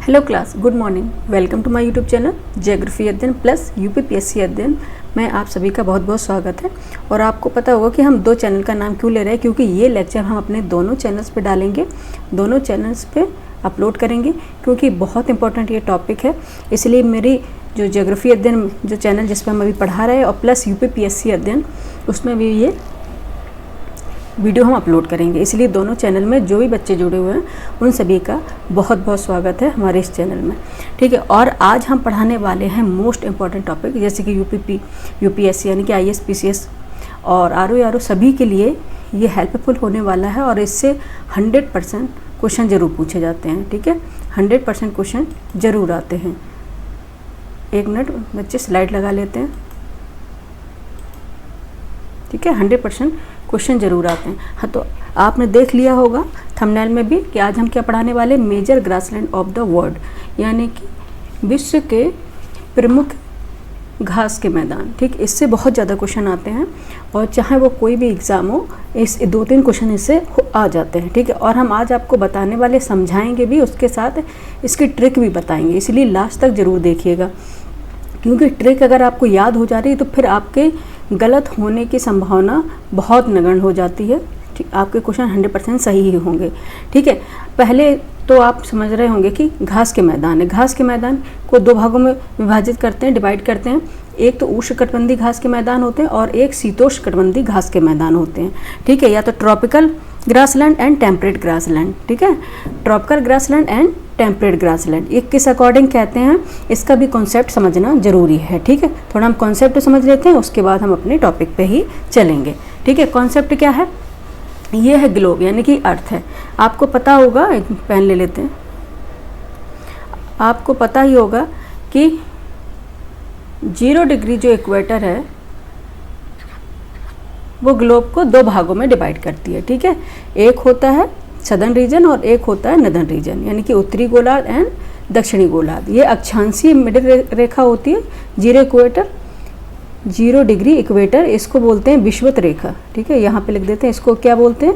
Hello class, good morning. Welcome to my YouTube channel geography Adhyayan plus UPPSC अध्ययन में आप सभी का बहुत बहुत स्वागत है। और आपको पता होगा कि हम दो चैनल का नाम क्यों ले रहे हैं, क्योंकि ये लेक्चर हम अपने दोनों चैनल्स पे डालेंगे, दोनों चैनल्स पे अपलोड करेंगे, क्योंकि बहुत इंपॉर्टेंट ये टॉपिक है। इसलिए मेरी जो ज्योग्राफी अध्ययन जो चैनल जिस पर हम अभी पढ़ा रहे हैं और प्लस यूपीपीएससी अध्ययन, उसमें भी ये वीडियो हम अपलोड करेंगे। इसलिए दोनों चैनल में जो भी बच्चे जुड़े हुए हैं उन सभी का बहुत बहुत स्वागत है हमारे इस चैनल में, ठीक है। और आज हम पढ़ाने वाले हैं मोस्ट इम्पॉर्टेंट टॉपिक, जैसे कि यूपीएससी यानी कि आईएएस पीसीएस और आरओ सभी के लिए ये हेल्पफुल होने वाला है। और इससे 100% क्वेश्चन ज़रूर पूछे जाते हैं, ठीक है। 100% क्वेश्चन ज़रूर आते हैं। एक मिनट बच्चे स्लाइड लगा लेते हैं, ठीक है। 100% क्वेश्चन ज़रूर आते हैं। हाँ, तो आपने देख लिया होगा थंबनेल में भी कि आज हम क्या पढ़ाने वाले, major grassland of the world, यानी कि विश्व के प्रमुख घास के मैदान, ठीक। इससे बहुत ज़्यादा क्वेश्चन आते हैं और चाहे वो कोई भी एग्ज़ाम हो, इस 2-3 क्वेश्चन इससे आ जाते हैं, ठीक है। और हम आज आपको बताने वाले, समझाएंगे भी, उसके साथ इसकी ट्रिक भी बताएंगे। इसलिए लास्ट तक ज़रूर देखिएगा, क्योंकि ट्रिक अगर आपको याद हो जा रही है तो फिर आपके गलत होने की संभावना बहुत नगण्य हो जाती है, ठीक। आपके क्वेश्चन 100% सही ही होंगे, ठीक है। पहले तो आप समझ रहे होंगे कि घास के मैदान है। घास के मैदान को 2 भागों में विभाजित करते हैं, डिवाइड करते हैं। एक तो उष्णकटिबंधीय घास के मैदान होते हैं और एक शीतोष्णकटिबंधीय घास के मैदान होते हैं, ठीक है। या तो tropical grassland and temperate grassland, ठीक है। Tropical grassland and temperate grassland, ये किस अकॉर्डिंग कहते हैं, इसका भी कॉन्सेप्ट समझना जरूरी है, ठीक है। थोड़ा हम कॉन्सेप्ट समझ लेते हैं, उसके बाद हम अपने टॉपिक पे ही चलेंगे, ठीक है। कॉन्सेप्ट क्या है, ये है ग्लोब, यानी कि अर्थ है। आपको पता होगा, एक पेन ले लेते हैं, आपको पता ही होगा कि 0 डिग्री जो इक्वेटर है वो ग्लोब को 2 भागों में डिवाइड करती है, ठीक है। एक होता है सदर्न रीजन और एक होता है नदर्न रीजन, यानी कि उत्तरी गोलार्ध एंड दक्षिणी गोलार्ध। ये अक्षांशीय मिडिल रेखा होती है, 0 डिग्री इक्वेटर, इसको बोलते हैं विषुवत रेखा, ठीक है। यहाँ पे लिख देते हैं, इसको क्या बोलते हैं,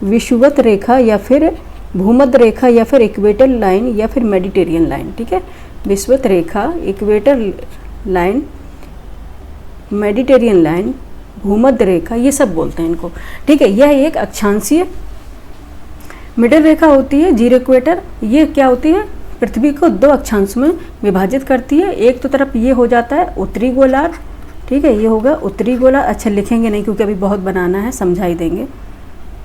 विषुवत रेखा या फिर भूमध्य रेखा या फिर इक्वेटर लाइन या फिर मेडिटेरियन लाइन, ठीक है। विषुवत रेखा, इक्वेटर लाइन, मेडिटेरियन लाइन, भूमध्य रेखा, ये सब बोलते हैं इनको, ठीक है। यह एक अक्षांशीय मिडिल रेखा होती है, 0 इक्वेटर। ये क्या होती है, पृथ्वी को 2 अक्षांश में विभाजित करती है। एक तो तरफ ये हो जाता है उत्तरी गोलार्ध, ठीक है, ये होगा उत्तरी गोलार्ध। अच्छा, लिखेंगे नहीं क्योंकि अभी बहुत बनाना है, समझा ही देंगे,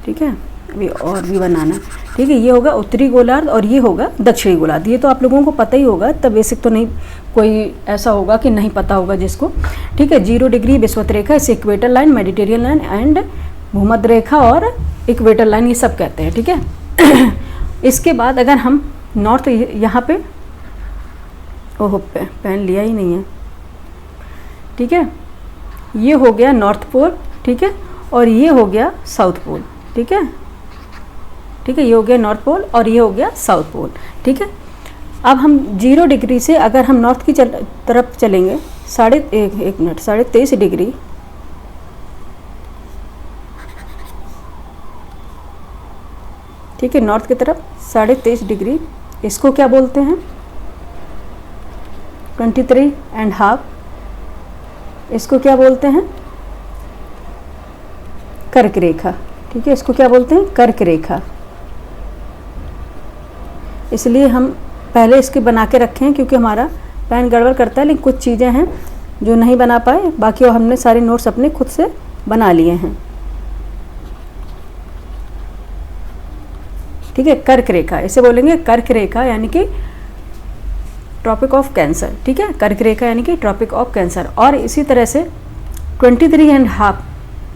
ठीक है। अभी और भी बनाना है, ठीक है। ये होगा उत्तरी गोलार्ध और ये होगा दक्षिणी गोलार्ध। ये तो आप लोगों को पता ही होगा, तब बेसिक तो नहीं कोई ऐसा होगा कि नहीं पता होगा जिसको, ठीक है। 0 डिग्री विषुवत रेखा, इसे equator line, Mediterranean line and भूमध्य रेखा और इक्वेटर लाइन, ये सब कहते हैं, ठीक है। इसके बाद अगर हम नॉर्थ, यहाँ पे ओहो पेन लिया ही नहीं है, ठीक है। ये हो गया नॉर्थ पोल, ठीक है, और ये हो गया साउथ पोल, ठीक है, ठीक है। ये हो गया नॉर्थ पोल और ये हो गया साउथ पोल, ठीक है। अब हम 0 डिग्री से अगर हम नॉर्थ की तरफ चलेंगे, 23.5 डिग्री, ठीक है, नॉर्थ की तरफ 23.5 डिग्री, इसको क्या बोलते हैं, 23.5, इसको क्या बोलते हैं, कर्क रेखा, ठीक है। इसको क्या बोलते हैं, कर्क रेखा। इसलिए हम पहले इसके बना के रखे हैं, क्योंकि हमारा पेन गड़बड़ करता है, लेकिन कुछ चीज़ें हैं जो नहीं बना पाए, बाकी हमने सारे नोट्स अपने खुद से बना लिए हैं, ठीक है। कर्क रेखा, इसे बोलेंगे कर्क रेखा, यानी कि ट्रॉपिक ऑफ कैंसर, ठीक है। कर्क रेखा यानी कि ट्रॉपिक ऑफ कैंसर। और इसी तरह से 23.5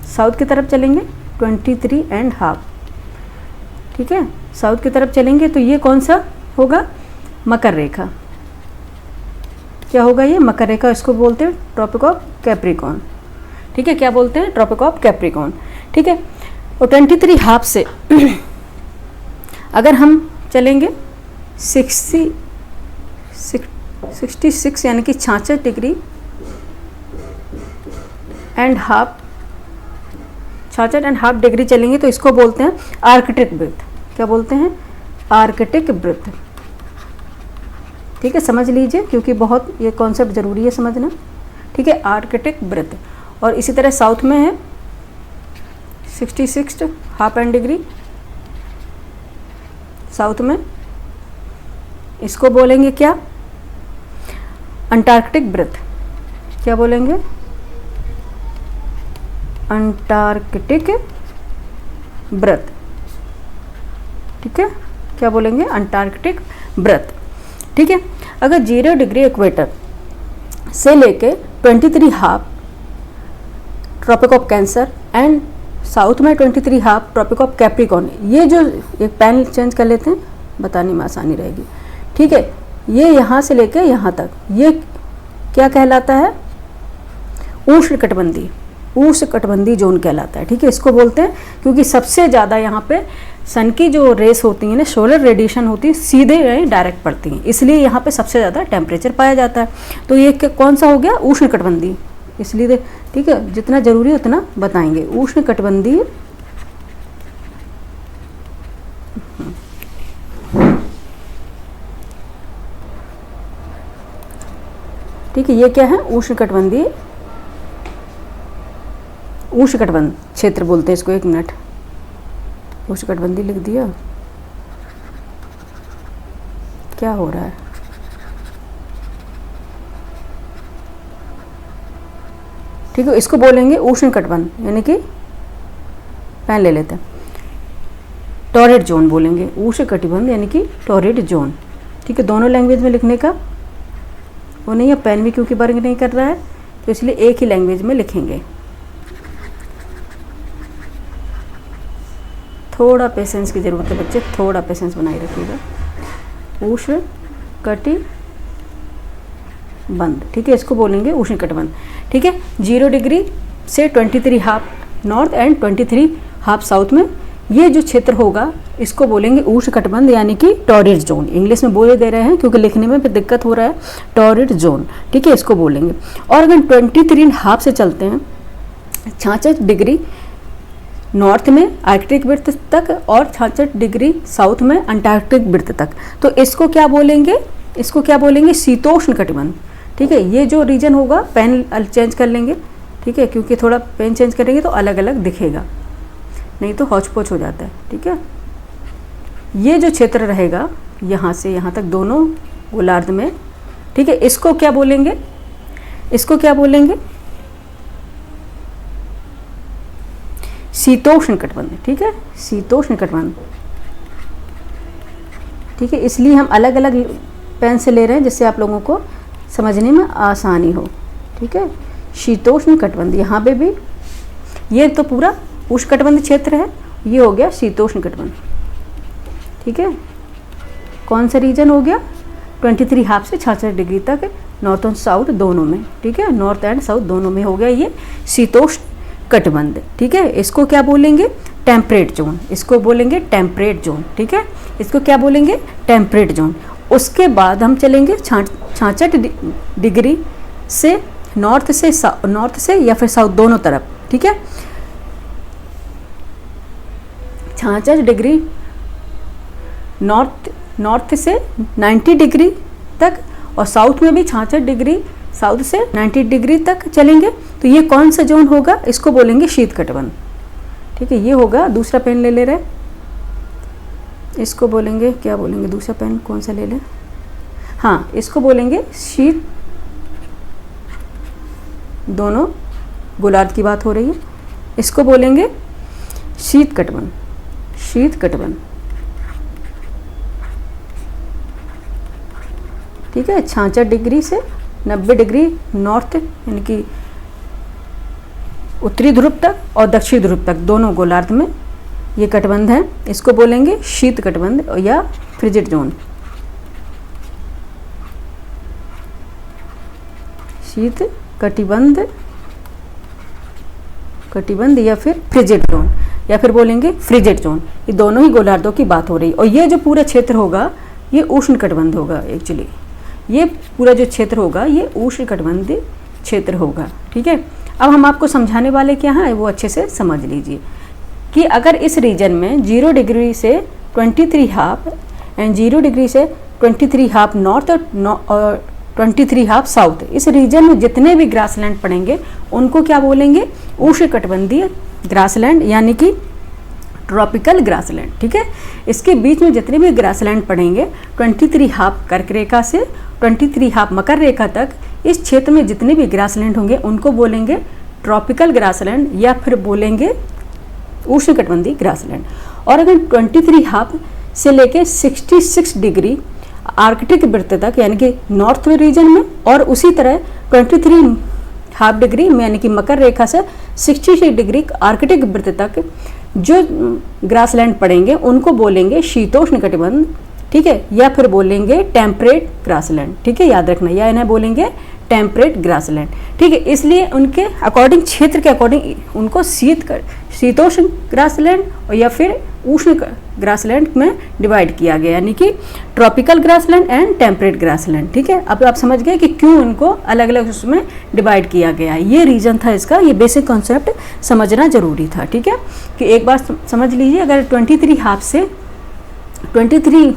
साउथ की तरफ चलेंगे, 23.5, ठीक है, साउथ की तरफ चलेंगे तो ये कौन सा होगा, मकर रेखा। क्या होगा ये, मकर रेखा, इसको बोलते हैं ट्रॉपिक ऑफ कैप्रिकॉर्न, ठीक है। क्या बोलते हैं, ट्रॉपिक ऑफ कैप्रिकॉर्न, ठीक है। और 23.5 से अगर हम चलेंगे 66 यानी कि 66 डिग्री एंड हाफ, 66.5 डिग्री चलेंगे तो इसको बोलते हैं आर्कटिक वृत्त। क्या बोलते हैं, आर्कटिक वृत्त, ठीक है, समझ लीजिए क्योंकि बहुत ये कॉन्सेप्ट ज़रूरी है समझना। ठीक है, आर्कटिक वृत्त। और इसी तरह साउथ में है 66 हाफ एन डिग्री साउथ में, इसको बोलेंगे क्या? अंटार्कटिक वृत्त। क्या बोलेंगे? अंटार्कटिक वृत्त। ठीक है, क्या बोलेंगे? अंटार्कटिक वृत्त। ठीक है, अगर 0 डिग्री इक्वेटर से लेके 23 half Tropic of Cancer and south में 23 हाफ ट्रॉपिक ऑफ कैप्रिकॉर्न, ये जो एक पैन चेंज कर लेते हैं, बताने में आसानी रहेगी। ठीक है, ये यहाँ से लेके यहाँ तक, ये क्या कहलाता है? उष्णकटिबंधीय, उष्णकटिबंधीय जोन कहलाता है। ठीक है, इसको बोलते हैं क्योंकि सबसे ज़्यादा यहाँ पे सन की जो रेस होती है ना, सोलर रेडिएशन होती है, सीधे डायरेक्ट पड़ती हैं, इसलिए यहाँ पे सबसे ज़्यादा टेम्परेचर पाया जाता है। तो ये कौन सा हो गया? उष्णकटिबंधीय। इसलिए ठीक है, जितना जरूरी है उतना बताएंगे। उष्णकटिबंधीय ठीक है, ये क्या है? उष्णकटिबंधीय, उष्णकटिबंध क्षेत्र बोलते हैं इसको। 1 मिनट, उष्णकटिबंधीय लिख दिया, क्या हो रहा है? ठीक है, इसको बोलेंगे उष्णकटिबंध, यानी कि पेन ले लेते हैं, टॉरिड जोन बोलेंगे। उष्णकटिबंध यानी कि टॉरिड जोन। ठीक है, दोनों लैंग्वेज में लिखने का वो नहीं है, पेन भी क्योंकि वर्क नहीं कर रहा है तो इसलिए एक ही लैंग्वेज में लिखेंगे। थोड़ा पेशेंस की ज़रूरत है बच्चे, थोड़ा पेशेंस बनाए रखिएगा। उष्णकटिबंध। ठीक है, इसको बोलेंगे उष्णकटिबंध। ठीक है, 0 डिग्री से 23 half north and 23 half south में ये जो क्षेत्र होगा इसको बोलेंगे उष्णकटिबंध, यानी कि टॉरिड जोन। इंग्लिश में बोले दे रहे हैं क्योंकि लिखने में फिर दिक्कत हो रहा है, टॉरिड जोन। ठीक है, इसको बोलेंगे। और अगर 23 हाफ से चलते हैं 66 डिग्री नॉर्थ में आर्कटिक वृत्त तक और 66 डिग्री साउथ में अंटार्कटिक वृत्त तक, तो इसको क्या बोलेंगे? इसको क्या बोलेंगे? शीतोष्ण कटिबंध। ठीक है, ये जो रीजन होगा, पेन चेंज कर लेंगे। ठीक है, क्योंकि थोड़ा पेन चेंज करेंगे तो अलग अलग दिखेगा, नहीं तो हौच पौच हो जाता है। ठीक है, ये जो क्षेत्र रहेगा यहाँ से यहाँ तक दोनों गोलार्ध में, ठीक है, इसको क्या बोलेंगे? इसको क्या बोलेंगे? शीतोष्ण कटिबंध। ठीक है, शीतोष्ण कटिबंध। ठीक है, इसलिए हम अलग अलग पेन से ले रहे हैं जिससे आप लोगों को समझने में आसानी हो। ठीक है, शीतोष्ण कटिबंध। यहाँ पे भी ये तो पूरा उष्णकटिबंध क्षेत्र है, ये हो गया शीतोष्ण कटिबंध। ठीक है, कौन सा रीजन हो गया? 23 हाफ से 66 डिग्री तक, नॉर्थ और साउथ दोनों में। ठीक है, नॉर्थ एंड साउथ दोनों में हो गया ये शीतोष्ण कटिबंध। ठीक है, इसको क्या बोलेंगे? Temperate zone. इसको बोलेंगे टेम्परेट जोन। ठीक है, इसको क्या बोलेंगे? Temperate zone. उसके बाद हम चलेंगे 66 डिग्री से नॉर्थ से या फिर साउथ दोनों तरफ। ठीक है, 66 डिग्री नॉर्थ से 90 डिग्री तक और साउथ में भी 66 डिग्री साउथ से 90 डिग्री तक चलेंगे। तो ये कौन सा जोन होगा? इसको बोलेंगे शीत कटिबंध। ठीक है, ये होगा। दूसरा पेन ले रहे, इसको बोलेंगे, क्या बोलेंगे? दूसरा पेन कौन सा ले लें? हाँ, इसको बोलेंगे शीत, दोनों गोलार्ध की बात हो रही है, इसको बोलेंगे शीत कटिबंध। शीत कटिबंध। ठीक है, 66 डिग्री से 90 डिग्री नॉर्थ यानी कि उत्तरी ध्रुव तक और दक्षिण ध्रुव तक दोनों गोलार्ध में ये कटिबंध है। इसको बोलेंगे शीत कटिबंध या फ्रिजिड जोन। शीत कटिबंध या फिर फ्रिजिड जोन या फिर बोलेंगे फ्रिजिड जोन। ये दोनों ही गोलार्धों की बात हो रही है। और ये जो पूरा क्षेत्र होगा ये उष्ण कटिबंध होगा। एक्चुअली ये पूरा जो क्षेत्र होगा ये उष्ण कटिबंध क्षेत्र होगा। ठीक है, अब हम आपको समझाने वाले क्या हैं वो अच्छे से समझ लीजिए कि अगर इस रीजन में 0 डिग्री से 23 हाफ एंड 0 डिग्री से 23 हाफ नॉर्थ और 23 हाफ साउथ। इस रीजन में जितने भी ग्रासलैंड पड़ेंगे उनको क्या बोलेंगे, उष्णकटिबंधीय ग्रासलैंड यानी कि ट्रॉपिकल ग्रासलैंड। ठीक है, इसके बीच में जितने भी ग्रासलैंड पड़ेंगे 23 हाफ कर्क रेखा से 23 हाफ मकर रेखा तक, इस क्षेत्र में जितने भी ग्रासलैंड होंगे उनको बोलेंगे ट्रॉपिकल ग्रासलैंड या फिर बोलेंगे उष्णकटिबंधीय ग्रासलैंड। और अगर 23 हाफ से लेके 66 डिग्री आर्कटिक वृत्त तक यानी कि नॉर्थ रीजन में, और उसी तरह 23 हाफ डिग्री में यानी कि मकर रेखा से 66 डिग्री आर्कटिक वृत्त तक जो ग्रासलैंड पड़ेंगे उनको बोलेंगे शीतोष्ण कटिबंध। ठीक है, या फिर बोलेंगे टेम्परेट ग्रासलैंड। ठीक है, याद रखना, या इन्हें बोलेंगे टेम्परेट ग्रासलैंड। ठीक है, इसलिए उनके अकॉर्डिंग, क्षेत्र के अकॉर्डिंग उनको शीतोष्ण ग्रासलैंड और या फिर उष्ण ग्रासलैंड में डिवाइड किया गया, यानी कि tropical grassland and temperate grassland. ठीक है, अब आप समझ गए कि क्यों इनको अलग अलग उसमें डिवाइड किया गया, ये रीजन था इसका, ये बेसिक कॉन्सेप्ट समझना जरूरी था। ठीक है, कि एक बार समझ लीजिए, अगर 23 हाफ से 23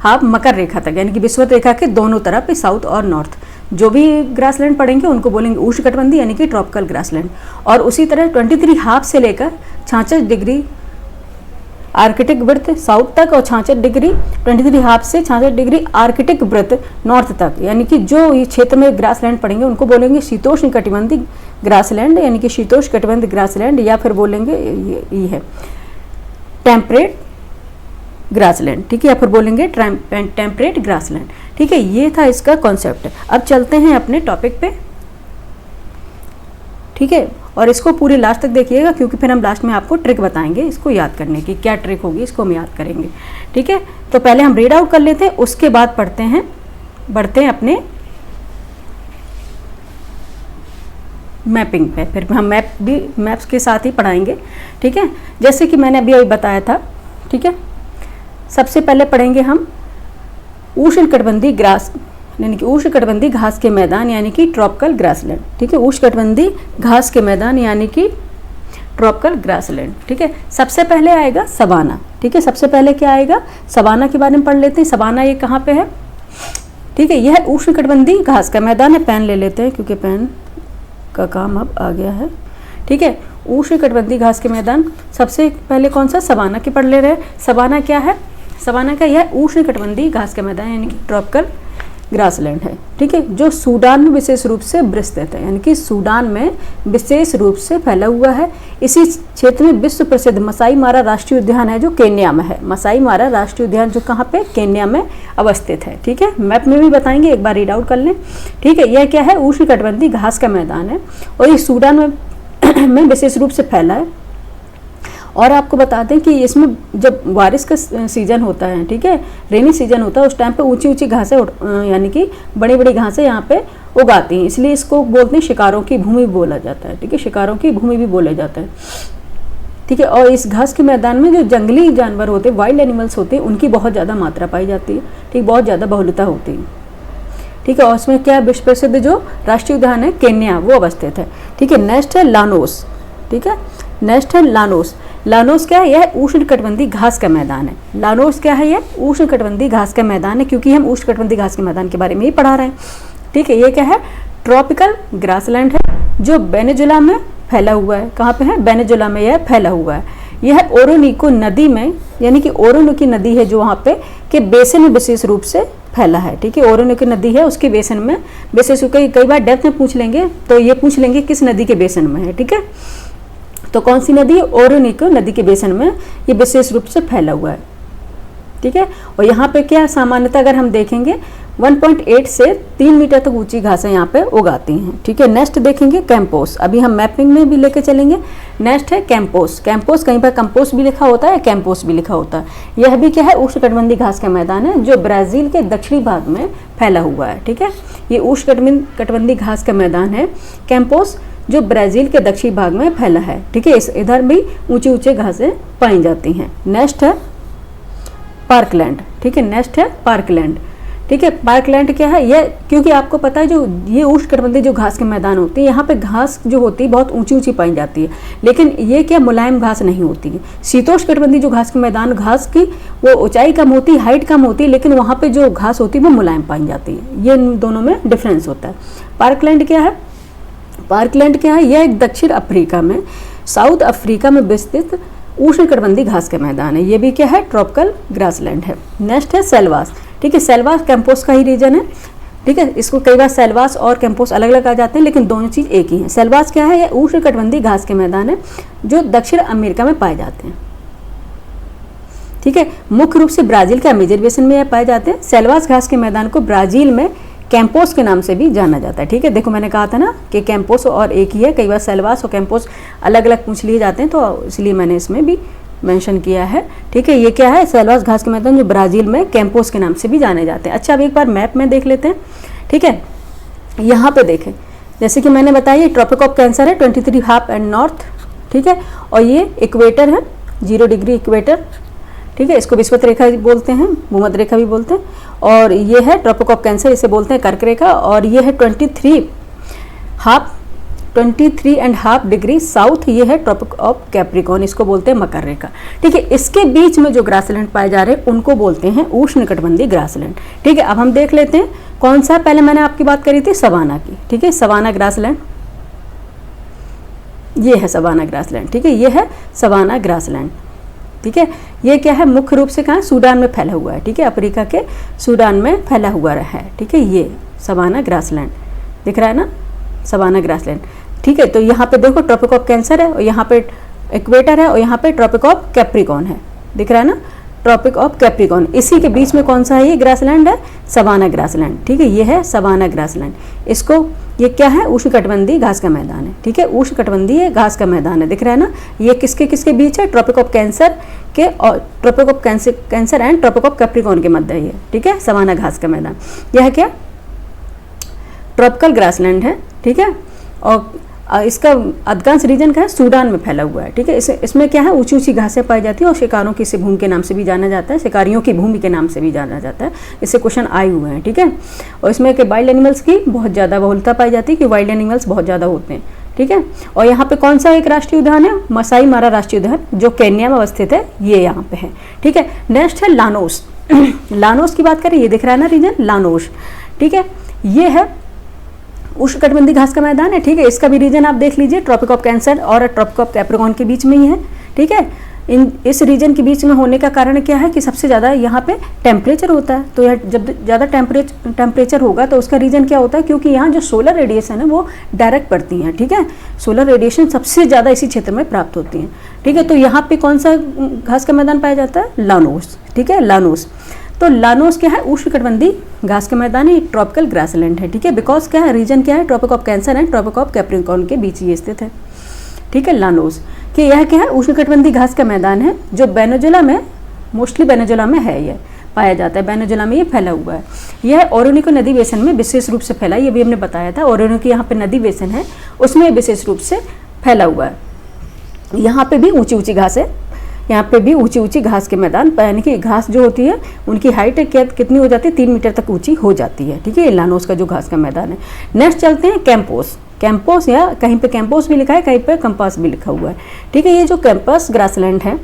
हाफ मकर रेखा तक यानी कि विषुवत रेखा के दोनों तरफ साउथ और नॉर्थ जो भी ग्रासलैंड पड़ेंगे उनको बोलेंगे उष्णकटिबंधीय यानी कि ट्रॉपिकल ग्रासलैंड। और उसी तरह 23 हाफ से लेकर 66 डिग्री आर्कटिक वृत्त साउथ तक और 66 डिग्री 23 हाफ से 66 डिग्री आर्कटिक वृत्त नॉर्थ तक, यानी कि जो ये क्षेत्र में ग्रासलैंड पड़ेंगे उनको बोलेंगे शीतोष्ण कटिबंधीय ग्रासलैंड यानी कि शीतोष्ण कटिबंधीय ग्रासलैंड, या फिर बोलेंगे ये है टेम्परेट ग्रासलैंड। ठीक है, या फिर बोलेंगे टेम्परेट ग्रासलैंड। ठीक है, ये था इसका कॉन्सेप्ट। अब चलते हैं अपने टॉपिक पे। ठीक है, और इसको पूरे लास्ट तक देखिएगा क्योंकि फिर हम लास्ट में आपको ट्रिक बताएंगे इसको याद करने की, क्या ट्रिक होगी इसको हम याद करेंगे। ठीक है, तो पहले हम रीड आउट कर लेते हैं, उसके बाद बढ़ते हैं अपने मैपिंग पे, फिर हम मैप्स के साथ ही पढ़ाएंगे। ठीक है, जैसे कि मैंने अभी बताया था। ठीक है, सबसे पहले पढ़ेंगे हम उष्णकटिबंधीय ग्रास यानी कि उष्णकटिबंधीय घास के मैदान यानी कि ट्रॉपिकल ग्रासलैंड। ठीक है, उष्णकटिबंधीय घास के मैदान यानी कि ट्रॉपिकल ग्रासलैंड। ठीक है, सबसे पहले आएगा सवाना। ठीक है, सबसे पहले क्या आएगा, सवाना के बारे में पढ़ लेते हैं। सवाना ये कहाँ पे है? ठीक है, यह उष्णकटिबंधीय घास का मैदान है। पेन ले लेते हैं क्योंकि पेन का काम अब आ गया है। ठीक है, उष्णकटिबंधीय घास के मैदान, सबसे पहले कौन सा, सवाना के पढ़ ले रहे हैं। सवाना क्या है? सवाना का यह उष्णकटिबंधीय घास का मैदान यानी कि ट्रॉपिकल ग्रासलैंड है। ठीक है, जो सूडान में विशेष रूप से विस्तृत है यानी कि सूडान में विशेष रूप से फैला हुआ है। इसी क्षेत्र में विश्व प्रसिद्ध मसाई मारा राष्ट्रीय उद्यान है जो केन्या में है। मसाई मारा राष्ट्रीय उद्यान जो कहाँ पे, केन्या में अवस्थित है। ठीक है, मैप में भी बताएंगे, एक बार रीड आउट कर लें। ठीक है, यह क्या है, उष्णकटिबंधीय घास का मैदान है और ये सूडान में विशेष रूप से फैला है। और आपको बता दें कि इसमें जब बारिश का सीजन होता है, ठीक है, रेनी सीजन होता है, उस टाइम पे ऊंची ऊंची घासें यानी कि बड़ी बड़ी घासें यहाँ पे उगाती हैं, इसलिए इसको बोलते हैं शिकारों की भूमि भी बोला जाता है। ठीक है, शिकारों की भूमि भी बोला जाता है। ठीक है, और इस घास के मैदान में जो जंगली जानवर होते हैं, वाइल्ड एनिमल्स होते हैं, उनकी बहुत ज़्यादा मात्रा पाई जाती है। ठीक, बहुत ज़्यादा बहुलता होती है। ठीक है, और उसमें क्या विश्व प्रसिद्ध जो राष्ट्रीय उद्यान है केन्या वो अवस्थित है। ठीक है, नेक्स्ट है लानोस। ठीक है, नेक्स्ट है लानोस। लानोस क्या है, यह उष्णकटिबंधीय घास का मैदान है। लानोस क्या है, यह उष्णकटिबंधीय घास का मैदान है क्योंकि हम उष्णकटिबंधीय घास के मैदान के बारे में ही पढ़ा रहे हैं। ठीक है, ये क्या है, ट्रॉपिकल ग्रासलैंड है जो वेनेजुला में फैला हुआ है। कहाँ पे है, वेनेजुला में यह फैला हुआ है। यह ओरोनिको नदी में यानी कि ओरोनिको नदी है जो वहाँ पे के बेसिन में विशेष रूप से फैला है। ठीक है, ओरोनिको नदी है उसके बेसिन में विशेष रूप, कई बार डेप्थ में पूछ लेंगे तो ये पूछ लेंगे किस नदी के बेसिन में है। ठीक है, तो कौन सी नदी है, ओरोनिको नदी के बेसिन में ये विशेष रूप से फैला हुआ है। ठीक है, और यहाँ पे क्या सामान्यतः अगर हम देखेंगे 1.8 से 3 मीटर तक ऊंची घासें यहाँ पे उगाती हैं। ठीक है, नेक्स्ट देखेंगे कैंपोस, अभी हम मैपिंग में भी लेके चलेंगे। नेक्स्ट है कैंपोस। कैंपोस कहीं पर कंपोस्ट भी लिखा होता है, कैंपोस भी लिखा होता है। यह भी क्या है, उष्णकटिबंधीय घास का मैदान है जो ब्राज़ील के दक्षिणी भाग में फैला हुआ है। ठीक है, ये उष्णकटिबंधीय घास का मैदान है कैंपोस जो ब्राज़ील के दक्षिणी भाग में फैला है। ठीक है, इधर भी ऊंचे ऊंचे घासें पाई जाती हैं। नेक्स्ट है पार्कलैंड। ठीक है, नेक्स्ट है पार्कलैंड। ठीक है। पार्कलैंड क्या है, ये क्योंकि आपको पता है जो ये उष्णकटिबंधीय जो घास के मैदान होते हैं, यहाँ पे घास जो होती है बहुत ऊंची ऊंची पाई जाती है, लेकिन ये क्या मुलायम घास नहीं होती है। शीतोष्णकटिबंधीय जो घास के मैदान, घास की वो ऊंचाई कम होती है, हाइट कम होती है, लेकिन वहाँ पे जो घास होती है वो मुलायम पाई जाती है। ये इन दोनों में डिफरेंस होता है। पार्कलैंड क्या है, पार्कलैंड क्या है, यह एक दक्षिण अफ्रीका में, साउथ अफ्रीका में विस्तृत उष्णकटिबंधीय घास का मैदान है। ये भी क्या है, ट्रॉपिकल ग्रासलैंड है। नेक्स्ट है सेल्वास। ठीक है, सेल्वास कैंपोस का ही रीजन है। ठीक है, इसको कई बार सेल्वास और कैंपोस अलग अलग आ जाते हैं, लेकिन दोनों चीज़ एक ही है। सेल्वास क्या है, ये उष्णकटिबंधीय घास के मैदान है जो दक्षिण अमेरिका में पाए जाते हैं। ठीक है, मुख्य रूप से ब्राजील के अमेजन बेसिन में पाए जाते हैं। सेल्वास घास के मैदान को ब्राजील में कैंपोस के नाम से भी जाना जाता है। ठीक है, देखो मैंने कहा था ना कि कैंपोस और एक ही है, कई बार सेल्वास और कैंपोस अलग अलग पूछ लिए जाते हैं, तो इसलिए मैंने इसमें भी मेंशन किया है। ठीक है, ये क्या है, सेल्वास घास के मैदान जो ब्राजील में कैंपोस के नाम से भी जाने जाते हैं। अच्छा, अब एक बार मैप में देख लेते हैं। ठीक है, यहाँ पे देखें, जैसे कि मैंने बताया ट्रॉपिक ऑफ कैंसर है 23 हाफ एंड नॉर्थ। ठीक है, और ये इक्वेटर है 0 डिग्री इक्वेटर। ठीक है, इसको विषुवत रेखा बोलते हैं, भूमध्य रेखा भी बोलते हैं। और ये है ट्रॉपिक ऑफ कैंसर, इसे बोलते हैं कर्क रेखा। और ये है 23.5 डिग्री साउथ, ये है ट्रॉपिक ऑफ कैप्रिकॉर्न, इसको बोलते हैं मकर रेखा। ठीक है, इसके बीच में जो ग्रासलैंड पाए जा रहे हैं उनको बोलते हैं उष्णकटिबंधीय ग्रासलैंड। ठीक है, अब हम देख लेते हैं कौन सा, पहले मैंने आपकी बात करी थी सवाना की। ठीक है, सवाना ग्रासलैंड, ये है सवाना ग्रासलैंड। ठीक है, ये है सवाना ग्रासलैंड। ठीक है, ये क्या है, मुख्य रूप से कहाँ, सूडान में फैला हुआ है। ठीक है, अफ्रीका के सूडान में फैला हुआ है। ठीक है, ये सवाना ग्रासलैंड दिख रहा है ना, सवाना ग्रासलैंड। ठीक है, तो यहाँ पे देखो ट्रॉपिक ऑफ कैंसर है, और यहाँ पे इक्वेटर है, और यहाँ पे ट्रॉपिक ऑफ कैप्रिकॉर्न है, दिख रहा है ना, ट्रॉपिक ऑफ कैप्रिकॉर्न। इसी के बीच में कौन सा है, ये ग्रासलैंड है, सवाना ग्रासलैंड। ठीक है, ये है सवाना ग्रासलैंड। इसको, ये क्या है, उष्णकटिबंधीय घास का मैदान है। ठीक है, उष्णकटिबंधीय घास का मैदान है, दिख रहा है ना। ये किसके किसके बीच है, ट्रॉपिक ऑफ कैंसर के, और Tropic of Cancer and Tropic of Capricorn के मध्य है ये। ठीक है, सवाना घास का मैदान, यह क्या, ट्रॉपिकल ग्रासलैंड है। ठीक है, और इसका अधिकांश रीजन का है, सूडान में फैला हुआ है। ठीक है, इसमें क्या है, ऊंची ऊंची घासें पाई जाती है, और शिकारों की इसे भूमि के नाम से भी जाना जाता है, शिकारियों की भूमि के नाम से भी जाना जाता है। इससे क्वेश्चन आए हुए हैं। ठीक है, और इसमें कि वाइल्ड एनिमल्स की बहुत ज़्यादा बहुलता पाई जाती है, कि वाइल्ड एनिमल्स बहुत ज़्यादा होते हैं। ठीक है, और यहाँ पे कौन सा एक राष्ट्रीय उद्यान है, मसाई मारा राष्ट्रीय उद्यान, जो केन्या में अवस्थित है, ये यहाँ पे है। ठीक है, नेक्स्ट है लानोस। लानोस की बात करें, ये दिख रहा है ना रीजन, लानोस। ठीक है, ये है उष्णकटिबंधीय घास का मैदान है। ठीक है, इसका भी रीजन आप देख लीजिए, ट्रॉपिक ऑफ कैंसर और ट्रॉपिक ऑफ कैप्रिकॉर्न के बीच में ही है। ठीक है, इस रीजन के बीच में होने का कारण क्या है कि सबसे ज़्यादा यहाँ पे टेम्परेचर होता है। तो यह जब ज़्यादा टेम्परेचर होगा तो उसका रीजन क्या होता है, क्योंकि यहाँ जो सोलर रेडिएशन है वो डायरेक्ट पड़ती हैं। ठीक है, सोलर रेडिएशन सबसे ज़्यादा इसी क्षेत्र में प्राप्त होती हैं। ठीक है, तो यहाँ पे कौन सा घास का मैदान पाया जाता है, लानोस। ठीक है, लानोस। तो लानोस क्या है, उष्णकटिबंधीय घास का मैदान है, ट्रॉपिकल ग्रासलैंड है। ठीक है, बिकॉज क्या है, रीजन क्या है, Tropic of Cancer and Tropic of Capricorn के बीच ये स्थित है। ठीक है, लानोस कि यह क्या है, उष्णकटिबंधीय घास का मैदान है, जो वेनेजुएला में, मोस्टली वेनेजुएला में है, ये पाया जाता है, वेनेजुएला में ये फैला हुआ है। यह ओरोनिको नदी बेसिन में विशेष रूप से फैला है, ये भी हमने बताया था, ओरोनिको यहाँ पे नदी बेसिन है, उसमें विशेष रूप से फैला हुआ है। यहाँ पे भी ऊंची ऊंची घास है, यहाँ पे भी ऊंची ऊंची घास के मैदान, यानी कि घास जो होती है उनकी हाइट कितनी हो जाती है, 3 मीटर तक ऊंची हो जाती है। ठीक है, लानोस का जो घास का मैदान है। नेक्स्ट चलते हैं कैंपोस। कैंपोस, या कहीं पे कैंपोस भी लिखा है, कहीं पे कंपास भी लिखा हुआ है। ठीक है, ये जो कैंपस ग्रासलैंड है,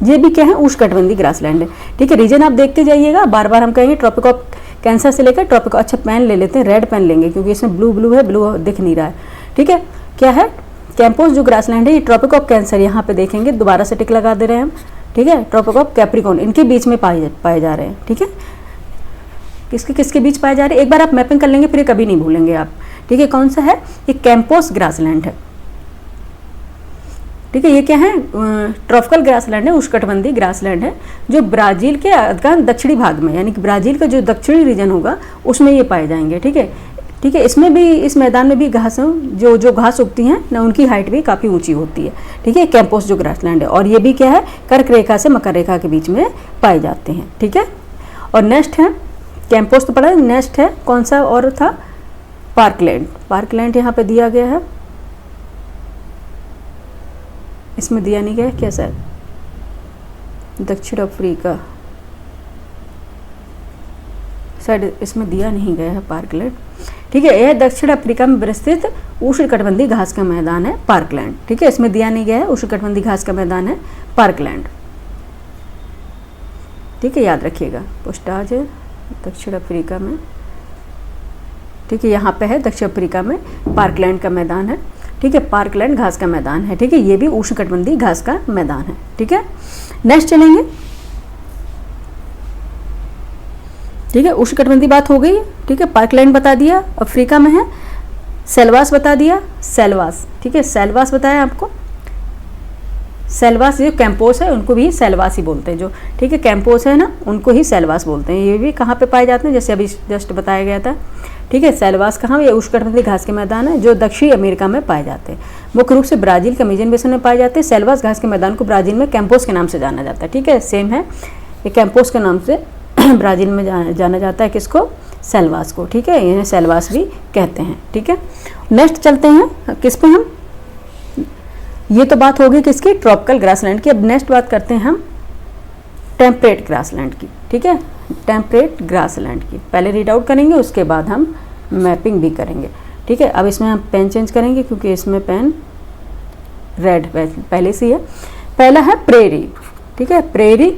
ये भी क्या है, उष्णकटिबंधीय ग्रासलैंड है। ठीक है, रीजन आप देखते जाइएगा, बार बार हम कहेंगे ट्रॉपिक ऑफ कैंसर से लेकर ट्रॉपिक, अच्छा पेन ले लेते हैं, रेड पेन लेंगे क्योंकि इसमें ब्लू है, ब्लू दिख नहीं रहा है। ठीक है, क्या है, कैंपोस जो ग्रासलैंड है, ये ट्रॉपिक ऑफ कैंसर, यहाँ पे देखेंगे, दोबारा से टिक लगा दे रहे हैं हम। ठीक है, ट्रॉपिक ऑफ कैप्रिकॉर्न, इनके बीच में पाए जा रहे हैं। ठीक है, किसके बीच पाए जा रहे हैं, एक बार आप मैपिंग कर लेंगे फिर कभी नहीं भूलेंगे आप। ठीक है, कौन सा है, ये कैंपोस ग्रासलैंड है। ठीक है, ये क्या है, ट्रॉपिकल ग्रासलैंड है, उष्णकटिबंधीय ग्रासलैंड है, जो ब्राजील के अधिकांश दक्षिणी भाग में, यानी कि ब्राजील का जो दक्षिणी रीजन होगा उसमें ये पाए जाएंगे। ठीक है, ठीक है, इसमें भी, इस मैदान में भी घास, जो घास उगती हैं ना, उनकी हाइट भी काफ़ी ऊंची होती है। ठीक है, कैंपोस जो ग्रासलैंड है, और ये भी क्या है, कर्क रेखा से मकर रेखा के बीच में पाए जाते हैं। ठीक है, और नेक्स्ट है, कैंपोस तो पड़ा, नेक्स्ट है कौन सा और था, पार्कलैंड। पार्कलैंड यहाँ पे दिया गया है, इसमें दिया नहीं गया क्या, शायद दक्षिण अफ्रीका, शायद इसमें दिया नहीं गया है पार्कलैंड, ठीक है। यह दक्षिण अफ्रीका में विस्तृत उष्णकटिबंधीय घास का मैदान है पार्कलैंड, ठीक है। इसमें दिया नहीं गया है, उष्णकटिबंधीय घास का मैदान है पार्कलैंड, ठीक है, याद रखिएगा। पोस्टाज है दक्षिण अफ्रीका में, ठीक है, यहाँ पे है दक्षिण अफ्रीका में पार्कलैंड का मैदान है, ठीक है। पार्कलैंड घास का मैदान है, ठीक है, ये भी उष्णकटिबंधीय घास का मैदान है, ठीक है। नेक्स्ट चलेंगे, ठीक है। उष्णकटिबंधीय बात हो गई, ठीक है। पार्कलैंड बता दिया, अफ्रीका में है। सेल्वास बता दिया, सेल्वास, ठीक है, सेल्वास बताया आपको। सेल्वास जो कैंपोस है उनको भी सेल्वास ही बोलते हैं, जो, ठीक है, कैंपोस है ना उनको ही सेल्वास बोलते हैं। ये भी कहाँ पे पाए जाते हैं, जैसे अभी जस्ट बताया गया था, ठीक है। सेल्वास कहाँ, ये उष्णकटिबंधीय घास के मैदान है जो दक्षिणी अमेरिका में पाए जाते हैं। मुख्य रूप से ब्राज़ील के अमेज़न बेसिन में पाए जाते हैं। सेल्वास घास के मैदान को ब्राज़ील में कैंपोस के नाम से जाना जाता है, ठीक है, सेम है, ये कैंपोस के नाम से ब्राज़ील में जाना जाता है, किसको, सेल्वास को, ठीक है, इन्हें सेल्वास भी कहते हैं, ठीक है। नेक्स्ट चलते हैं किस पे हम, ये तो बात होगी किसकी, ट्रॉपिकल ग्रासलैंड की। अब नेक्स्ट बात करते हैं हम टेम्परेट ग्रासलैंड की, ठीक है, टेम्परेट ग्रासलैंड की। पहले रीड आउट करेंगे, उसके बाद हम मैपिंग भी करेंगे, ठीक है। अब इसमें हम पेन चेंज करेंगे क्योंकि इसमें पेन रेड पहले से है। पहला है प्रेरी, ठीक है, प्रेरी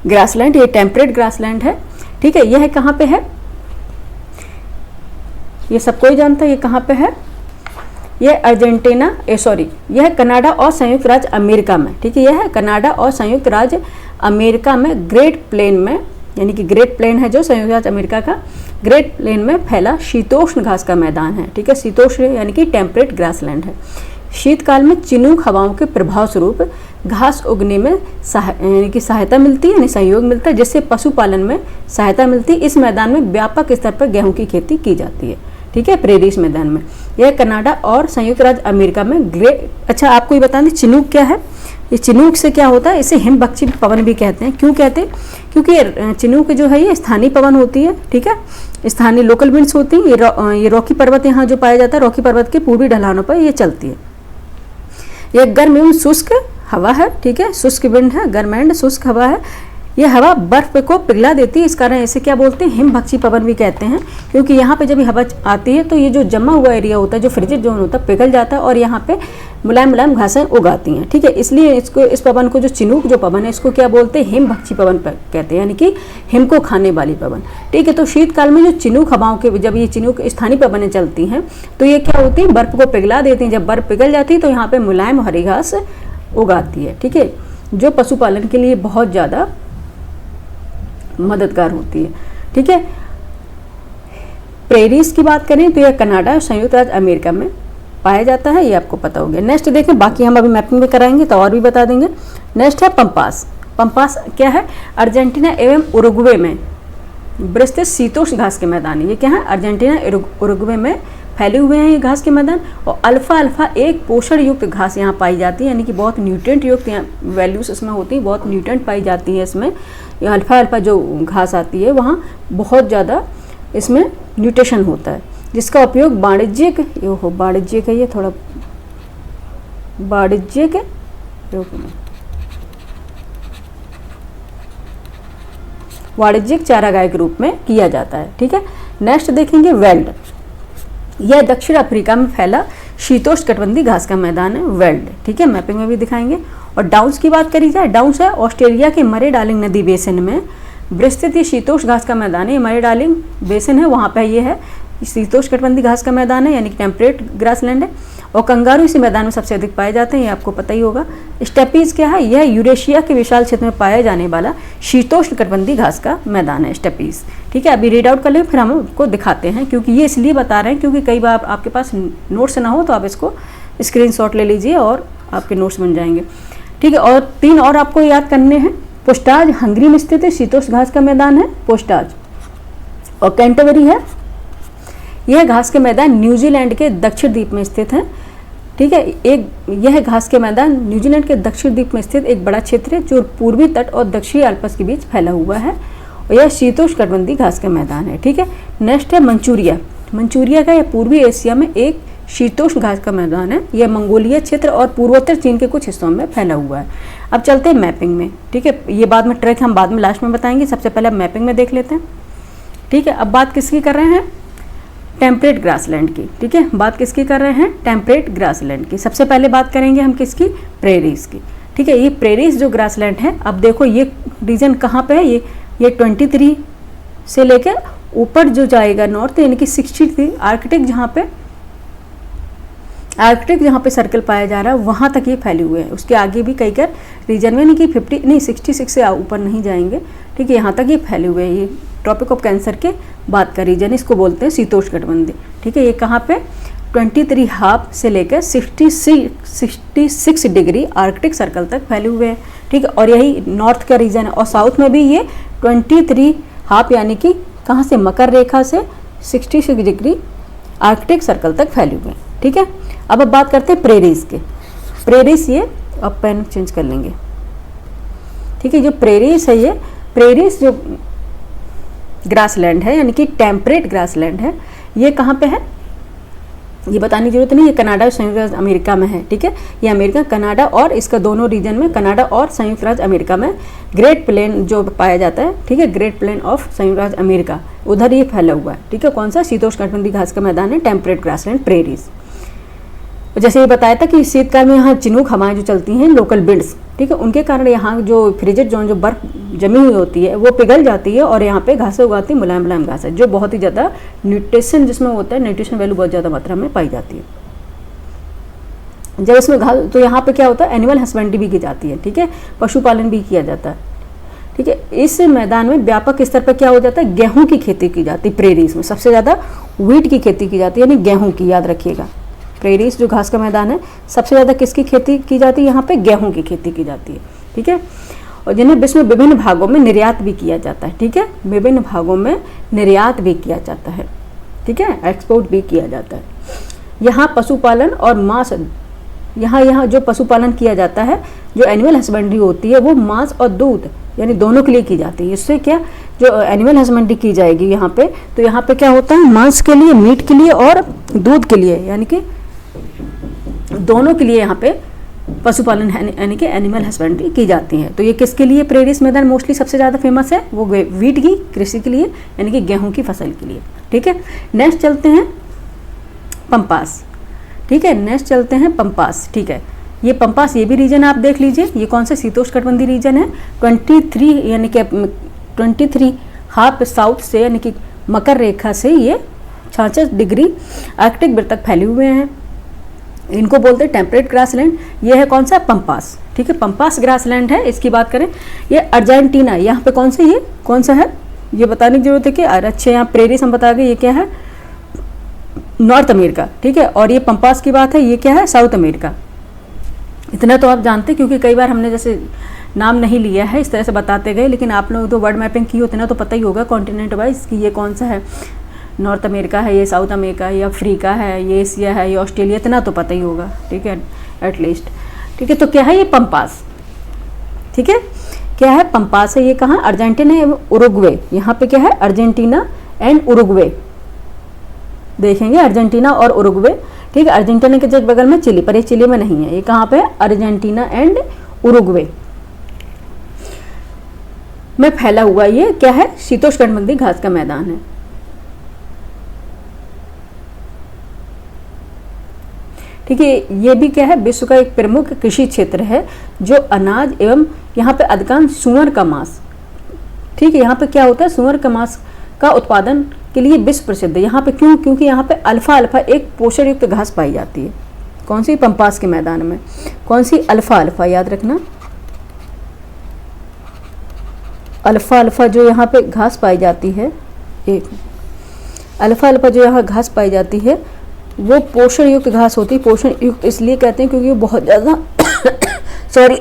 ग्रासलैंड, ये टेम्परेट ग्रासलैंड है, ठीक है। यह है कहाँ पे है, ये सबको ही जानता है, ये कहाँ पे है, यह अर्जेंटीना, यह कनाडा और संयुक्त राज्य अमेरिका में, ठीक है, यह है कनाडा और संयुक्त राज्य अमेरिका में ग्रेट प्लेन में, यानी कि ग्रेट प्लेन है जो संयुक्त राज्य अमेरिका का, ग्रेट प्लेन में फैला शीतोष्ण घास का मैदान है, ठीक है। शीतोष्ण यानी कि टेम्परेट ग्रासलैंड है। शीतकाल में चिनूक हवाओं के प्रभाव स्वरूप घास उगने में यानी कि सहायता मिलती है, यानी सहयोग मिलता है, जिससे पशुपालन में सहायता मिलती है। इस मैदान में व्यापक स्तर पर गेहूं की खेती की जाती है, ठीक है, प्रेरिस मैदान में। यह कनाडा और संयुक्त राज्य अमेरिका में अच्छा आपको ये बता दें चिनूक क्या है। ये चिनूक से क्या होता है, इसे हिमभक्षी पवन भी कहते हैं। क्यों कहते हैं, क्योंकि चिनूक जो है ये स्थानीय पवन होती है, ठीक है, स्थानीय लोकल विंड्स होती हैं। ये रॉकी पर्वत यहाँ जो पाया जाता है, रॉकी पर्वत के पूर्वी ढलानों पर ये चलती है। यह गर्म एवं शुष्क हवा है, ठीक है, शुष्क विंड है, गर्म एंड शुष्क हवा है। यह हवा बर्फ को पिघला देती है, इस कारण इसे क्या बोलते हैं, हिमभक्षी पवन भी कहते हैं। क्योंकि यहाँ पे जब ये हवा आती है तो ये जो जमा हुआ एरिया होता है, जो फ्रिजिड जोन होता है, पिघल जाता है और यहाँ पे मुलायम मुलायम घासें उगाती हैं, ठीक है। इसलिए इसको, इस पवन को, जो चिनूक जो पवन है, इसको क्या बोलते हैं, हिमभक्षी पवन कहते हैं, यानी कि हिम को खाने वाली पवन, ठीक है। तो शीतकाल में जो चिनूक हवाओं के, जब ये चिनूक स्थानीय पवनें चलती हैं तो ये क्या होती है, बर्फ को पिघला देती हैं। जब बर्फ पिघल जाती है तो यहाँ पे मुलायम हरी घास उगाती है, ठीक है, जो पशुपालन के लिए बहुत ज़्यादा मददगार होती है, ठीक है। प्रेरीज की बात करें तो यह कनाडा और संयुक्त राज्य अमेरिका में पाया जाता है, ये आपको पता हो गया। नेक्स्ट देखें, बाकी हम अभी मैपिंग में कराएंगे तो और भी बता देंगे। नेक्स्ट है पंपास। पंपास क्या है, अर्जेंटीना एवं उरुग्वे में विस्तृत शीतोष्ण घास के मैदान। ये क्या है, अर्जेंटीना उरुग्वे में फैले हुए हैं ये घास के मैदान। और अल्फा अल्फा एक पोषण युक्त घास यहाँ पाई जाती है, यानी कि बहुत न्यूट्रिएंट युक्त वैल्यूज इसमें होती हैं, बहुत न्यूट्रिएंट पाई जाती है इसमें। ये अल्फा अल्फा जो घास आती है वहाँ बहुत ज़्यादा इसमें न्यूट्रिशन होता है, जिसका उपयोग वाणिज्यिक है, ये थोड़ा वाणिज्यिक वाणिज्यिक चारागाह के रूप में किया जाता है, ठीक है। नेक्स्ट देखेंगे वेल्ड। यह दक्षिण अफ्रीका में फैला शीतोष्ण कटिबंधीय घास का मैदान है, वेल्ड, ठीक है, मैपिंग में भी दिखाएंगे। और डाउन्स की बात करी जाए, डाउन्स है ऑस्ट्रेलिया के मरे डार्लिंग नदी बेसिन में विस्तृत ये शीतोष्ण घास का मैदान है। मरे डार्लिंग बेसिन है, वहाँ पे ये है शीतोष्ण कटिबंधीय घास का मैदान है, यानी कि टेम्परेट ग्रासलैंड है। और कंगारू इसी मैदान में सबसे अधिक पाए जाते हैं, ये आपको पता ही होगा। स्टेपीज क्या है, यह यूरेशिया के विशाल क्षेत्र में पाया जाने वाला शीतोष्ण कटिबंधीय घास का मैदान है, स्टेपीज, ठीक है। अभी रीड आउट कर लें, फिर हम आपको दिखाते हैं, क्योंकि ये इसलिए बता रहे हैं क्योंकि कई बार आपके पास नोट्स ना हो तो आप इसको स्क्रीनशॉट ले लीजिए और आपके नोट्स बन जाएंगे, ठीक है। और 3 और आपको याद करने हैं। पोस्टाज हंगरी में स्थित शीतोष्ण घास का मैदान है, पोस्टाज। और कैंटरबरी है, यह घास के मैदान न्यूजीलैंड के दक्षिण द्वीप में स्थित है, ठीक है। यह घास के मैदान न्यूजीलैंड के दक्षिण द्वीप में स्थित एक बड़ा क्षेत्र है जो पूर्वी तट और दक्षिणी अल्प्स के बीच फैला हुआ है। और यह शीतोष्ण कटिबंधीय घास का मैदान है, ठीक है। नेक्स्ट है मंचूरिया। मंचूरिया का यह पूर्वी एशिया में एक शीतोष्ण घास का मैदान है। यह मंगोलिया क्षेत्र और पूर्वोत्तर चीन के कुछ हिस्सों में फैला हुआ है। अब चलते हैं मैपिंग में, ठीक है। ये बाद में ट्रैक हम बाद में लास्ट में बताएंगे, सबसे पहले मैपिंग में देख लेते हैं। ठीक है, अब बात किसकी कर रहे हैं, टेम्परेट ग्रासलैंड की। ठीक है, बात किसकी कर रहे हैं, टेम्परेट ग्रासलैंड की। सबसे पहले बात करेंगे हम किसकी, प्रेरीज की। ठीक है, ये प्रेरीज जो ग्रासलैंड है, अब देखो ये रीजन कहाँ पे है, ये 23 से लेकर ऊपर जो जाएगा नॉर्थ, यानी कि 63 आर्कटिक जहाँ पे सर्कल पाया जा रहा है वहाँ तक ये फैले हुए हैं। उसके आगे भी कई कर रीजन में, नहीं कि 66 से ऊपर नहीं जाएंगे। ठीक है, यहाँ तक ये फैले हुए हैं। ये ट्रॉपिक ऑफ कैंसर के बाद का रीजन, इसको बोलते हैं शीतोष्णकटिबंधीय। ठीक है, ये कहाँ पे 23.5 से लेकर 66 डिग्री आर्कटिक सर्कल तक फैले हुए हैं। ठीक है, और यही नॉर्थ का रीजन है। और साउथ में भी ये 23.5 यानी कि कहाँ से, मकर रेखा से 66 डिग्री आर्कटिक सर्कल तक फैले हुए हैं। ठीक है, अब बात करते हैं प्रेरीज के। प्रेरीज, ये अब पेन चेंज कर लेंगे। ठीक है, जो प्रेरीज है, ये प्रेरीज जो ग्रासलैंड है यानी कि टेम्परेट ग्रासलैंड है, ये कहाँ पे है, ये बताने की जरूरत नहीं, ये कनाडा और संयुक्त राज्य अमेरिका में है। ठीक है, ये अमेरिका, कनाडा और इसका दोनों रीजन में, कनाडा और संयुक्त राज्य अमेरिका में ग्रेट प्लेन जो पाया जाता है। ठीक है, ग्रेट प्लेन ऑफ संयुक्त राज्य अमेरिका, उधर ये फैला हुआ है। ठीक है, कौन सा, शीतोष्णकटिबंधीय घास का मैदान है, टेम्परेट ग्रासलैंड प्रेरीज। जैसे ये बताया था कि शीतकाल में यहाँ चिनूक हवाएं जो चलती हैं, लोकल विंड्स, ठीक है, उनके कारण यहाँ जो फ्रिजेड जोन जो बर्फ जमी हुई होती है वो पिघल जाती है और यहाँ पे घासें उगाती है, मुलायम मुलायम घास है, जो बहुत ही ज़्यादा न्यूट्रिशन जिसमें होता है, न्यूट्रिशन वैल्यू बहुत ज़्यादा मात्रा में पाई जाती है। जब इसमें घास, तो यहाँ पे क्या होता है, एनिमल हस्बेंड्री भी की जाती है। ठीक है, पशुपालन भी किया जाता है। ठीक है, इस मैदान में व्यापक स्तर पर क्या हो जाता है, गेहूँ की खेती की जाती है। प्रेरीज में सबसे ज़्यादा व्हीट की खेती की जाती है, यानी गेहूँ की, याद रखिएगा। प्रेरीज जो घास का मैदान है, सबसे ज़्यादा किसकी खेती की जाती है, यहाँ पे गेहूं की खेती की जाती है। ठीक है, और जिन्हें विश्व में विभिन्न भागों में निर्यात भी किया जाता है। ठीक है, विभिन्न भागों में निर्यात भी किया जाता है। ठीक है, एक्सपोर्ट भी किया जाता है। यहाँ पशुपालन और मांस, यहाँ जो पशुपालन किया जाता है, जो एनिमल हस्बेंड्री होती है, वो मांस और दूध यानी दोनों के लिए की जाती है। इससे क्या, जो एनिमल हस्बेंड्री की जाएगी यहाँ पे, तो यहाँ पे क्या होता है, मांस के लिए, मीट के लिए और दूध के लिए, यानी कि दोनों के लिए यहाँ पे पशुपालन यानी कि एनिमल हस्बेंड्री की जाती है। तो ये किसके लिए प्रेरीज मैदान मोस्टली सबसे ज़्यादा फेमस है, वो वीट की कृषि के लिए, यानी कि गेहूं की फसल के लिए। ठीक है, नेक्स्ट चलते हैं पंपास। ठीक है, नेक्स्ट चलते हैं पंपास। ठीक है, ये पंपास, ये भी रीजन आप देख लीजिए, ये कौन सा शीतोष्णकटिबंधीय रीजन है, 23 यानी कि 23.5 साउथ से, यानी कि मकर रेखा से ये 66 डिग्री आर्कटिक वृत्त तक फैले हुए हैं। इनको बोलते हैं टेम्परेट ग्रासलैंड। ये है कौन सा, पंपास। ठीक है, पंपास ग्रासलैंड है, इसकी बात करें, ये अर्जेंटीना, यहाँ पे कौन सा, ये कौन सा है, ये बताने की जरूरत है कि अच्छे, यहाँ प्रेरीज हम बता गए, ये क्या है, नॉर्थ अमेरिका। ठीक है, और ये पंपास की बात है, ये क्या है, साउथ अमेरिका। इतना तो आप जानते हैं, क्योंकि कई बार हमने जैसे नाम नहीं लिया है, इस तरह से बताते गए, लेकिन आप लोग तो वर्ड मैपिंग की हो, इतना तो पता ही होगा कॉन्टिनेंट वाइज कि ये कौन सा है, नॉर्थ अमेरिका है, ये साउथ अमेरिका है, ये अफ्रीका है, ये एशिया है, ये ऑस्ट्रेलिया, इतना तो पता ही होगा। ठीक है, एटलीस्ट। ठीक है, तो क्या है ये पंपास। ठीक है, क्या है, पंपास है, ये कहाँ, अर्जेंटीना एवं उरुग्वे। यहाँ पे क्या है, अर्जेंटीना एंड उरुग्वे, देखेंगे अर्जेंटीना और उरुग्वे। ठीक है, अर्जेंटीना के जस्ट बगल में चिली, पर ये चिली में नहीं है, ये कहाँ पे है, अर्जेंटीना एंड उरुग्वे में फैला हुआ ये क्या है, शीतोष्णकटिबंधीय घास का मैदान है। ठीक है, ये भी क्या है, विश्व का एक प्रमुख कृषि क्षेत्र है, जो अनाज एवं यहाँ पे अधिकांश सूअर का मांस, ठीक है, यहाँ पे क्या होता है, सूअर का मांस का उत्पादन के लिए विश्व प्रसिद्ध है। यहाँ पे क्यों, क्योंकि यहाँ पे अल्फा अल्फा एक पोषण युक्त घास पाई जाती है। कौन सी, पंपास के मैदान में, कौन सी, अल्फा अल्फा, याद रखना, अल्फा अल्फा जो यहाँ पे घास पाई जाती है, एक अल्फा अल्फा जो यहाँ घास पाई जाती है, वो पोषण युक्त घास होती है। पोषण युक्त इसलिए कहते हैं क्योंकि वो बहुत ज़्यादा सॉरी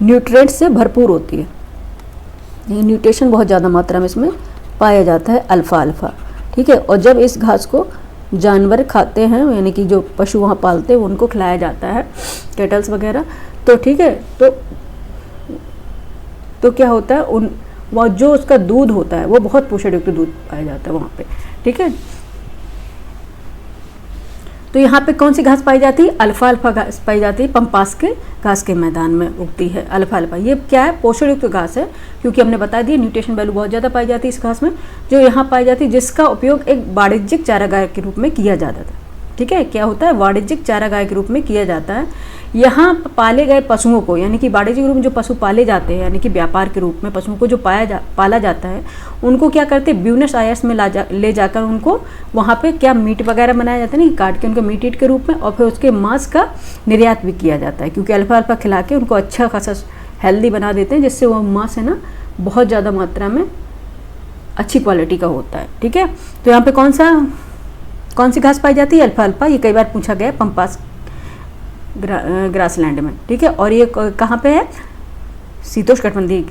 न्यूट्रिएंट्स से भरपूर होती है। ये न्यूट्रिशन बहुत ज़्यादा मात्रा में इसमें पाया जाता है, अल्फा अल्फा। ठीक है, और जब इस घास को जानवर खाते हैं, यानी कि जो पशु वहाँ पालते हैं, उनको खिलाया जाता है, कैटल्स वगैरह, तो ठीक है, तो क्या होता है, उन वह जो उसका दूध होता है वो बहुत पोषण युक्त दूध पाया जाता है वहाँ पे। ठीक है, तो यहाँ पे कौन सी घास पाई जाती है? अल्फा अल्फा घास पाई जाती है, पंपास के घास के मैदान में उगती है अल्फा अल्फा। ये क्या है? पोषण युक्त घास है, क्योंकि हमने बता दिया न्यूट्रिशन वैल्यू बहुत ज़्यादा पाई जाती है इस घास में, जो यहाँ पाई जाती है, जिसका उपयोग एक वाणिज्यिक चारागाह के रूप में किया जाता था। ठीक है, क्या होता है? वाणिज्यिक चारागाह के रूप में किया जाता है। यहाँ पाले गए पशुओं को, यानी कि वाणिज्यिक रूप में जो पशु पाले जाते हैं, यानी कि व्यापार के रूप में पशुओं को जो पाला जाता है, उनको क्या करते हैं? ब्यूनस आयर्स में ले जाकर उनको वहाँ पे क्या मीट वगैरह बनाया जाता है, नहीं काट के उनको मीट ईट के रूप में, और फिर उसके मांस का निर्यात भी किया जाता है, क्योंकि अल्फा अल्फा खिला के उनको अच्छा खासा हेल्दी बना देते हैं, जिससे वो मांस है ना बहुत ज़्यादा मात्रा में अच्छी क्वालिटी का होता है। ठीक है, तो यहाँ पे कौन सी घास पाई जाती है? Alpha alpha. ये कई बार पूछा गया है, पंपास ग्रासलैंड में। ठीक है, और ये कहाँ पे है? शीतोष्णकटिबंधीय,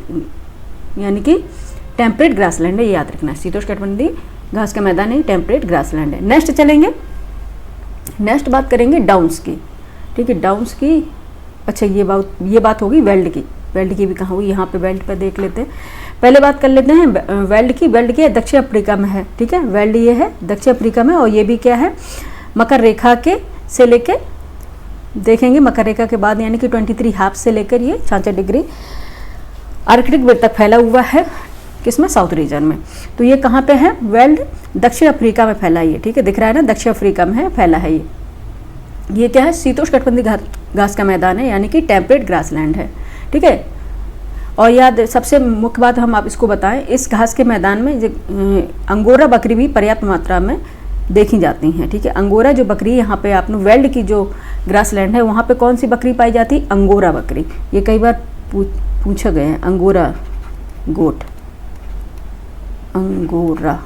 यानी कि टेम्परेट ग्रासलैंड है, ये याद रखना है। शीतोष्णकटिबंधीय घास का मैदान है, टेम्परेट ग्रासलैंड है। नेक्स्ट चलेंगे, नेक्स्ट बात करेंगे डाउन्स की। ठीक है, डाउन्स की, अच्छा ये बात होगी वेल्ड की। वेल्ड की भी कहाँ हुई? यहाँ पे वेल्ड पर देख लेते हैं। पहले बात कर लेते हैं वेल्ड की। वेल्ड क्या है? दक्षिण अफ्रीका में है। ठीक है, वेल्ड ये है दक्षिण अफ्रीका में, और ये भी क्या है? मकर रेखा के से लेके देखेंगे, मकर रेखा के बाद यानी कि 23 से लेकर ये 66 डिग्री आर्कटिक वृत्त तक फैला हुआ है। किसमें? साउथ रीजन में। तो ये कहाँ पे है? वेल्ड दक्षिण अफ्रीका में फैला है ये। ठीक है, दिख रहा है ना, दक्षिण अफ्रीका में है, फैला है ये क्या है? शीतोष्णकटिबंधीय घास का मैदान है, यानी कि टेम्परेट ग्रासलैंड है। ठीक है, और याद सबसे मुख्य बात हम आप इसको बताएं, इस घास के मैदान में अंगोरा बकरी भी पर्याप्त मात्रा में देखी जाती हैं। ठीक है, अंगोरा जो बकरी यहाँ पे आपने वेल्ड की जो ग्रासलैंड है वहाँ पे कौन सी बकरी पाई जाती है? अंगोरा बकरी। ये कई बार पूछा गया है, अंगोरा गोट, अंगोरा।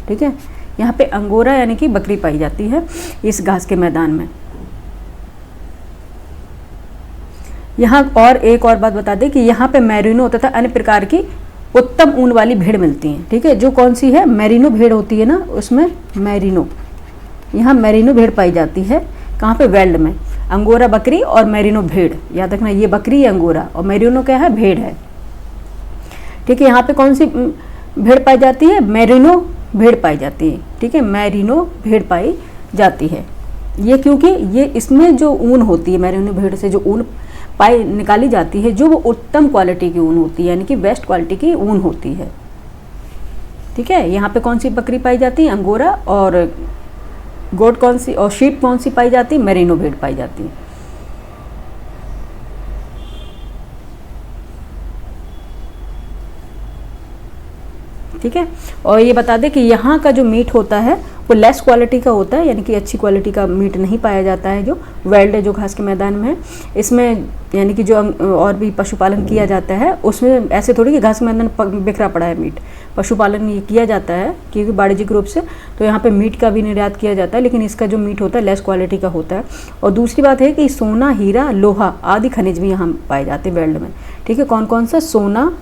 ठीक है, यहाँ पे अंगोरा यानी कि बकरी पाई जाती है इस घास के मैदान में। यहाँ और एक और बात बता दें कि यहाँ पे मैरिनो तथा अन्य प्रकार की उत्तम ऊन वाली भेड़ मिलती हैं। ठीक है, जो कौन सी है? मैरिनो भेड़ होती है ना, उसमें मैरिनो, यहाँ मैरिनो भेड़ पाई जाती है। कहाँ पे? वेल्ड में। अंगोरा बकरी और मैरिनो भेड़, याद रखना, ये बकरी है अंगोरा और मैरिनो क्या है? भेड़ है। ठीक है, यहाँ पे कौन सी भेड़ पाई जाती है? मैरिनो भेड़ पाई जाती है। ठीक है, मैरिनो भेड़ पाई जाती है। ये क्योंकि ये इसमें जो ऊन होती है, मैरिनो भेड़ से जो ऊन निकाली जाती है, जो वो उत्तम क्वालिटी की ऊन होती है, यानी कि बेस्ट क्वालिटी की ऊन होती है। ठीक है, यहाँ पे कौन सी बकरी पाई जाती है? अंगोरा। और गोट कौन सी और शीप कौन सी पाई जाती है? मैरिनो भेड़ पाई जाती है। ठीक है, और ये बता दें कि यहाँ का जो मीट होता है वो लेस क्वालिटी का होता है, यानी कि अच्छी क्वालिटी का मीट नहीं पाया जाता है जो वेल्ड है, जो घास के मैदान में है। इसमें यानी कि जो और भी पशुपालन किया जाता है उसमें ऐसे थोड़ी कि घास के मैदान बिखरा पड़ा है मीट, पशुपालन ये किया जाता है क्योंकि वाणिज्यिक रूप से, तो यहाँ पे मीट का भी निर्यात किया जाता है, लेकिन इसका जो मीट होता है लेस क्वालिटी का होता है। और दूसरी बात है कि सोना, हीरा, लोहा आदि खनिज भी यहाँ पाए जाते हैं वेल्ड में। ठीक है, कौन कौन सा? सोना,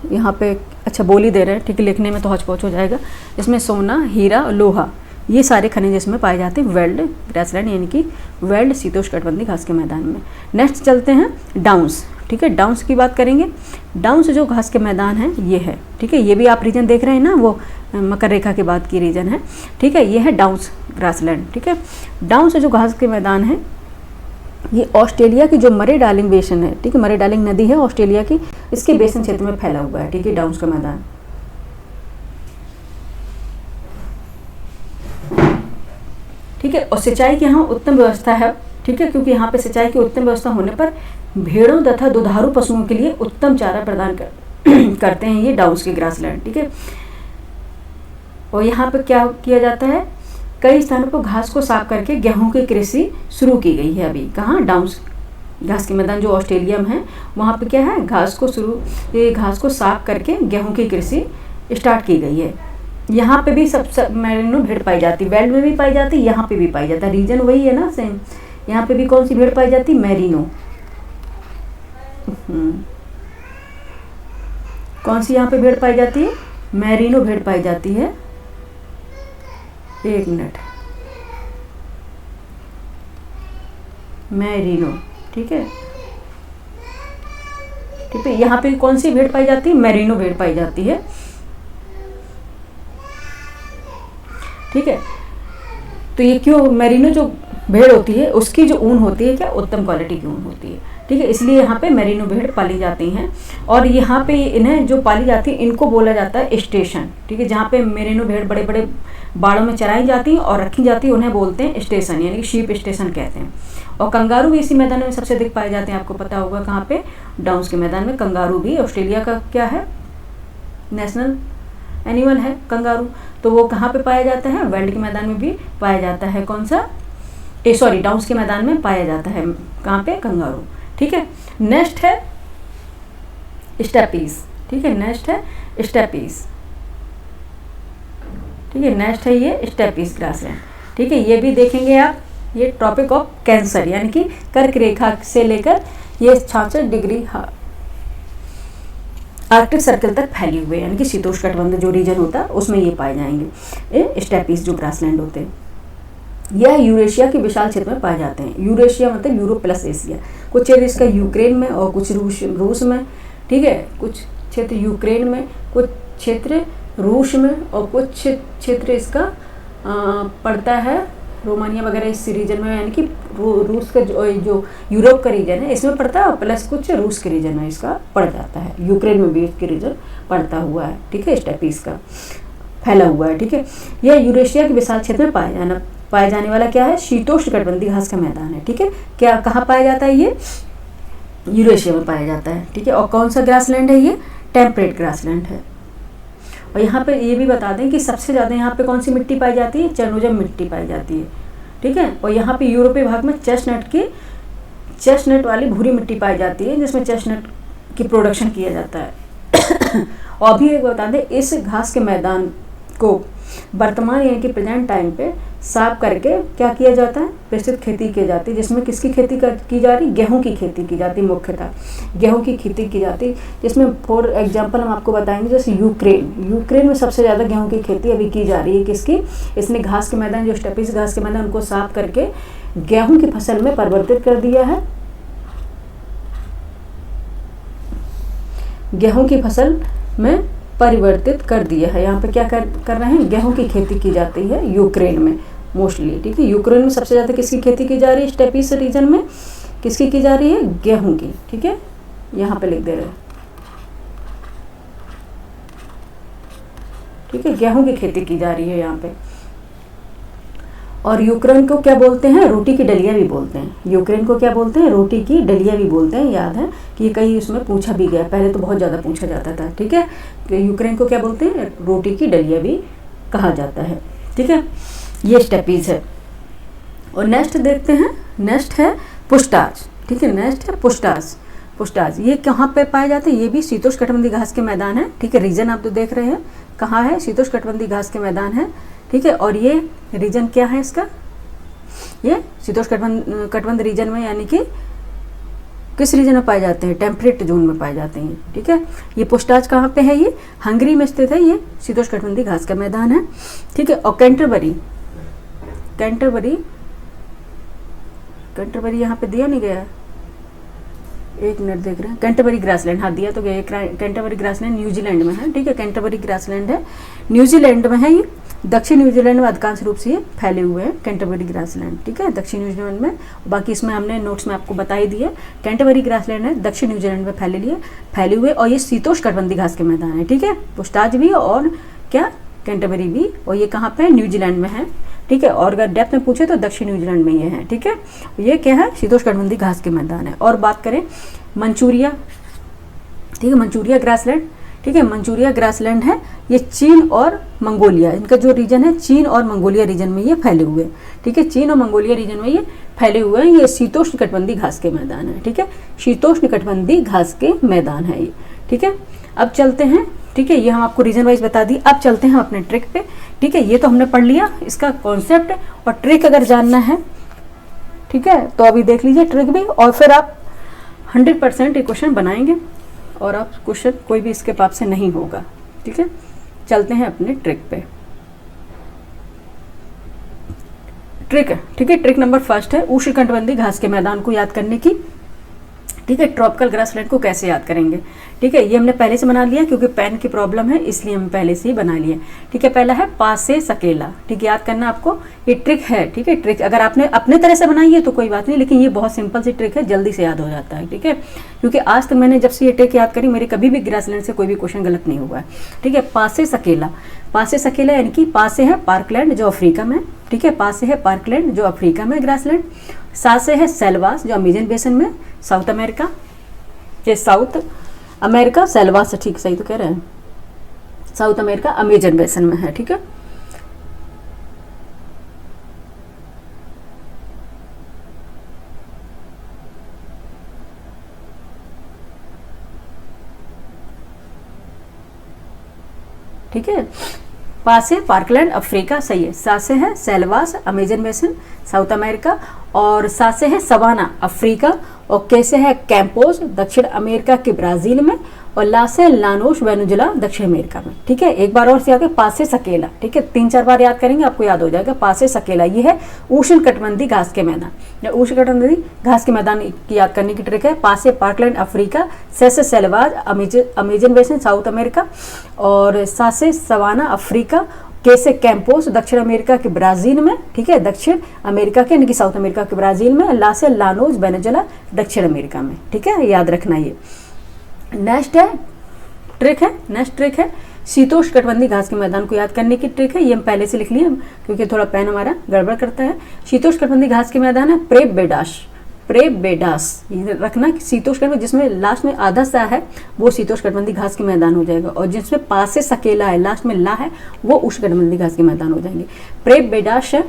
यहाँ पे अच्छा बोली दे रहे हैं, ठीक है, लिखने में तो हौच-पौच हो जाएगा। इसमें सोना, हीरा, लोहा, ये सारे खनिज इसमें पाए जाते हैं वेल्ड ग्रासलैंड, यानी कि वेल्ड शीतोष्णकटिबंधीय घास के मैदान में। नेक्स्ट चलते हैं डाउन्स। ठीक है, डाउन्स की बात करेंगे। डाउन्स जो घास के मैदान है ये है। ठीक है, ये भी आप रीजन देख रहे हैं ना, वो मकर रेखा के बाद की रीजन है। ठीक है, ये है डाउन्स ग्रासलैंड। ठीक है, डाउन्स जो घास के मैदान है ये ऑस्ट्रेलिया की जो मरे डार्लिंग बेसिन है, ठीक है, मरे डार्लिंग नदी है ऑस्ट्रेलिया की, इसके बेसिन क्षेत्र में फैला हुआ है। ठीक है, डाउन्स का मैदान। ठीक है, और सिंचाई की यहाँ उत्तम व्यवस्था है। ठीक है, क्योंकि यहाँ पे सिंचाई की उत्तम व्यवस्था होने पर भेड़ों तथा दुधारू पशुओं के लिए उत्तम चारा प्रदान करते हैं ये डाउन्स के ग्रासलैंड। ठीक है, और यहाँ पे क्या किया जाता है? कई स्थानों पर घास को साफ करके गेहूं की कृषि शुरू की गई है। अभी कहाँ? डाउन्स घास के मैदान जो ऑस्ट्रेलिया में है वहाँ पे क्या है? घास को साफ करके गेहूं की कृषि स्टार्ट की गई है। यहाँ पे भी सब मैरिनो भेड़ पाई जाती है, वेल्ड में भी पाई जाती है, यहाँ पे भी पाई जाता है, रीजन वही है ना सेम। यहाँ पे भी कौन सी भेड़ पाई जाती है? मैरिनो। कौन सी यहाँ पे भेड़ पाई जाती है? मैरिनो भेड़ पाई जाती है। एक मिनट, मैरिनो। ठीक है, ठीक है, यहाँ पे कौन सी भेड़ पाई जाती है? मैरिनो भेड़ पाई जाती है। ठीक है, तो ये क्यों, मेरिनो जो भेड़ होती है उसकी जो ऊन होती है क्या, उत्तम क्वालिटी की ऊन होती है, ठीक है, इसलिए यहाँ पे मेरिनो भेड़ पाली जाती हैं। और यहाँ पे इन्हें जो पाली जाती है इनको बोला जाता है स्टेशन, ठीक है, जहाँ पे मेरिनो भेड़ बड़े बड़े बाड़ों में चराई जाती हैं और रखी जाती है उन्हें बोलते हैं स्टेशन, यानी कि शीप स्टेशन कहते हैं। और कंगारू भी इसी मैदान में सबसे अधिक पाए जाते हैं, आपको पता होगा कहाँ पे, डाउन्स के मैदान में। कंगारू भी ऑस्ट्रेलिया का क्या है, नेशनल एनिमल है कंगारू, तो वो कहाँ पे पाया जाता है, वेल्ड के मैदान में भी पाया जाता है। कौन सा, सॉरी, डाउन्स के मैदान में पाया जाता है, कहाँ पे, कंगारू, ठीक है। नेक्स्ट है स्टेपीज, ठीक है, नेक्स्ट है स्टेपीज, ठीक है, नेक्स्ट है ये स्टेपीज ग्रासलैंड, ठीक है। ये भी देखेंगे आप, ये ट्रॉपिक ऑफ कैंसर यानी कि कर्क रेखा से लेकर ये 66 डिग्री आर्कटिक सर्कल तक फैली हुए, यानी कि शीतोष्णकटिबंध जो रीजन होता है उसमें ये पाए जाएंगे ये स्टेपीज जो ग्रासलैंड होते हैं। यह यूरेशिया के विशाल क्षेत्र में पाए जाते हैं। यूरेशिया मतलब यूरोप प्लस एशिया, कुछ क्षेत्र इसका यूक्रेन में और कुछ रूस में, ठीक है, कुछ क्षेत्र यूक्रेन में, कुछ क्षेत्र रूस में और कुछ क्षेत्र इसका पड़ता है रोमानिया वगैरह इस रीजन में, यानी कि रूस का जो यूरोप का रीजन है इसमें पड़ता है और प्लस कुछ रूस के रीजन में इसका पड़ जाता है, यूक्रेन में भी इसके रीजन पड़ता हुआ है, ठीक है, स्टेपीज का फैला हुआ है, ठीक है। यह यूरेशिया के विशाल क्षेत्र में पाया जाने वाला क्या है, शीतोष्णकटिबंधीय घास का मैदान है, ठीक है। क्या कहाँ पाया जाता है, ये यूरेशिया में पाया जाता है, ठीक है। और कौन सा ग्रासलैंड है, ये टेम्परेट ग्रासलैंड है। और यहाँ पे ये भी बता दें कि सबसे ज़्यादा यहाँ पे कौन सी मिट्टी पाई जाती है, चरनोजम मिट्टी पाई जाती है, ठीक है। और यहाँ पे यूरोपीय भाग में चेस्टनट वाली भूरी मिट्टी पाई जाती है जिसमें चेस्टनट की प्रोडक्शन किया जाता है। और अभी एक बता दें, इस घास के मैदान को वर्तमान यानी कि प्रेजेंट टाइम पे साफ करके क्या किया जाता है, विस्तृत खेती की जाती है, जिसमें किसकी खेती की जा रही, गेहूं की खेती की जाती है, मुख्यतः गेहूं की खेती की जाती है, जिसमें फॉर एग्जांपल हम आपको बताएंगे जैसे यूक्रेन में सबसे ज़्यादा गेहूं की खेती अभी की जा रही है, किसकी, इसने घास के मैदान जो स्टेपीज घास के मैदान उनको साफ करके गेहूं की फसल में परिवर्तित कर दिया है, गेहूं की फसल में परिवर्तित कर दिया है। यहाँ पे क्या कर रहे हैं, गेहूं की खेती की जाती है यूक्रेन में मोस्टली, ठीक है। यूक्रेन में सबसे ज़्यादा किसकी खेती की जा रही है, स्टेपीज रीजन में किसकी की जा रही है, गेहूं की, ठीक है, यहाँ पे लिख दे रहे हैं, ठीक है, गेहूं की खेती की जा रही है यहाँ पे। और यूक्रेन को क्या बोलते हैं, रोटी की डलिया भी बोलते हैं, यूक्रेन को क्या बोलते हैं, रोटी की डलिया भी बोलते हैं। याद है कि कहीं उसमें पूछा भी गया, पहले तो बहुत ज़्यादा पूछा जाता था, ठीक है। तो यूक्रेन को क्या बोलते हैं, रोटी की डलिया भी कहा जाता है, ठीक है। ये स्टेपीज है। और नेक्स्ट देखते हैं, नेक्स्ट है पुष्टाज, ठीक है, नेक्स्ट है पुष्टाज। ये कहाँ पे पाए जाते हैं, ये भी शीतोष्णकटिबंधीय घास के मैदान है, ठीक है। रीजन आप तो देख रहे हैं कहाँ है, शीतोष्णकटिबंधीय घास के मैदान है, ठीक है। और ये रीजन क्या है इसका, ये शीतोष्णकटिबंध रीजन में, यानी कि किस रीजन में पाए जाते हैं, टेम्परेट जोन में पाए जाते हैं, ठीक है। ये पुष्टाज कहाँ पे है, ये हंगरी में स्थित है, ये शीतोष्णकटिबंधीय घास का मैदान है, ठीक है। और कैंटरबरी यहाँ पे दिया नहीं गया है, एक मिनट देख रहे हैं, कैंटरबरी ग्रासलैंड, हाँ दिया तो गया, कैंटरबरी ग्रासलैंड न्यूजीलैंड में है, ठीक है, कैंटरबरी ग्रासलैंड है, न्यूजीलैंड में है, ये दक्षिण न्यूजीलैंड में अधिकांश रूप से ये फैले हुए हैं, कैंटरबरी ग्रासलैंड, ठीक है, दक्षिण न्यूजीलैंड में। बाकी इसमें हमने नोट्स में आपको बता ही दिया, कैंटरबरी ग्रासलैंड है, दक्षिण न्यूजीलैंड में फैले हुए, और ये शीतोष्णकटिबंधीय घास के मैदान है, ठीक है। पुष्टाज भी और क्या, कैंटरबरी भी, और ये कहाँ पे है, न्यूजीलैंड में है, ठीक है। और अगर डेप्थ में पूछे तो दक्षिण न्यूजीलैंड में ये है, ठीक है। ये क्या है, शीतोष्णकटिबंधीय घास के मैदान है। और बात करें मंचूरिया, ठीक है, मंचूरिया ग्रासलैंड, ठीक है, मंचूरिया ग्रासलैंड है, ये चीन और मंगोलिया, इनका जो रीजन है चीन और मंगोलिया रीजन में ये फैले हुए हैं, ठीक है, चीन और मंगोलिया रीजन में ये फैले हुए हैं। ये शीतोष्णकटिबंधीय घास के मैदान है, ठीक है, शीतोष्णकटिबंधीय घास के मैदान है ये, ठीक है। अब चलते हैं, ठीक है, ये हम आपको रीजन वाइज बता दी। अब चलते हैं अपने ट्रिक पे, ठीक है। ये तो हमने पढ़ लिया इसका कॉन्सेप्ट, और ट्रिक अगर जानना है, ठीक है, तो अभी देख लीजिए ट्रिक भी, और फिर आप 100% ये क्वेश्चन बनाएंगे और आप क्वेश्चन कोई भी इसके पाप से नहीं होगा, ठीक है। चलते हैं अपने ट्रिक पे, ट्रिक है, ठीक है। ट्रिक नंबर फर्स्ट है उष्णकटिबंधीय घास के मैदान को याद करने की ठीक है, ट्रॉपिकल ग्रासलैंड को कैसे याद करेंगे। ठीक है, ये हमने पहले से बना लिया क्योंकि पेन की प्रॉब्लम है इसलिए हम पहले से ही बना लिए। ठीक है, पहला है पासे सकेला। ठीक है, याद करना आपको, ये ट्रिक है। ठीक है, ट्रिक अगर आपने अपने तरह से बनाई है तो कोई बात नहीं, लेकिन ये बहुत सिंपल सी ट्रिक है, जल्दी से याद हो जाता है। ठीक है, क्योंकि आज तक मैंने जब से ये ट्रिक याद करी मेरे कभी भी ग्रासलैंड से कोई भी क्वेश्चन गलत नहीं हुआ है। ठीक है, पासे सकेला, पासे सकेला यानी कि पासे है पार्कलैंड जो अफ्रीका में। ठीक है, पासे है पार्कलैंड जो अफ्रीका में ग्रासलैंड। सासे है सेल्वास जो अमेजन बेसन में साउथ अमेरिका, ये साउथ अमेरिका सेल्वास, ठीक सही तो कह रहे हैं, साउथ अमेरिका अमेजन बेसन में है। ठीक है, ठीक है, पासे पार्कलैंड अफ्रीका सही है। सासे है सेल्वास अमेजन बेसन साउथ अमेरिका, और सासे है सवाना अफ्रीका, और कैसे है कैंपोस दक्षिण अमेरिका के ब्राजील में, और लासे है लानोस वेनेजुला दक्षिण अमेरिका में। ठीक है, एक बार और से आगे पासे सकेला। ठीक है, 3-4 बार याद करेंगे आपको याद हो जाएगा। पासे सकेला ये है उष्ण कटिबंधीय घास के मैदान, उष्ण कटिबंधीय घास के मैदान की याद करने की ट्रिक है। पासे पार्कलैंड अफ्रीका, सेसे सेल्वास अमेजन बेसन साउथ अमेरिका, और सासे सवाना अफ्रीका, कैसे कैंपोस दक्षिण अमेरिका के ब्राजील में। ठीक है, दक्षिण अमेरिका के यानी कि साउथ अमेरिका के ब्राजील में, लासे लानोस वेनेजुला दक्षिण अमेरिका में। ठीक है, याद रखना ये। नेक्स्ट है ट्रिक है, नेक्स्ट ट्रिक है शीतोष्ण कटिबंधीय घास के मैदान को याद करने की ट्रिक है। ये हम पहले से लिख लिए क्योंकि थोड़ा पेन हमारा गड़बड़ करता है। शीतोष्ण कटिबंधीय घास के मैदान है प्रेप बेडास, प्रेप बेडास ये रखना, शीतोष्ण कटिबंधीय जिसमें लास्ट में आधा सा है वो शीतोष्ण कटिबंधीय घास के मैदान हो जाएगा, और जिसमें पासे सकेला है लास्ट में ला है वो उष्ण कटिबंधीय घास के मैदान हो जाएंगे। प्रेप बेडास है,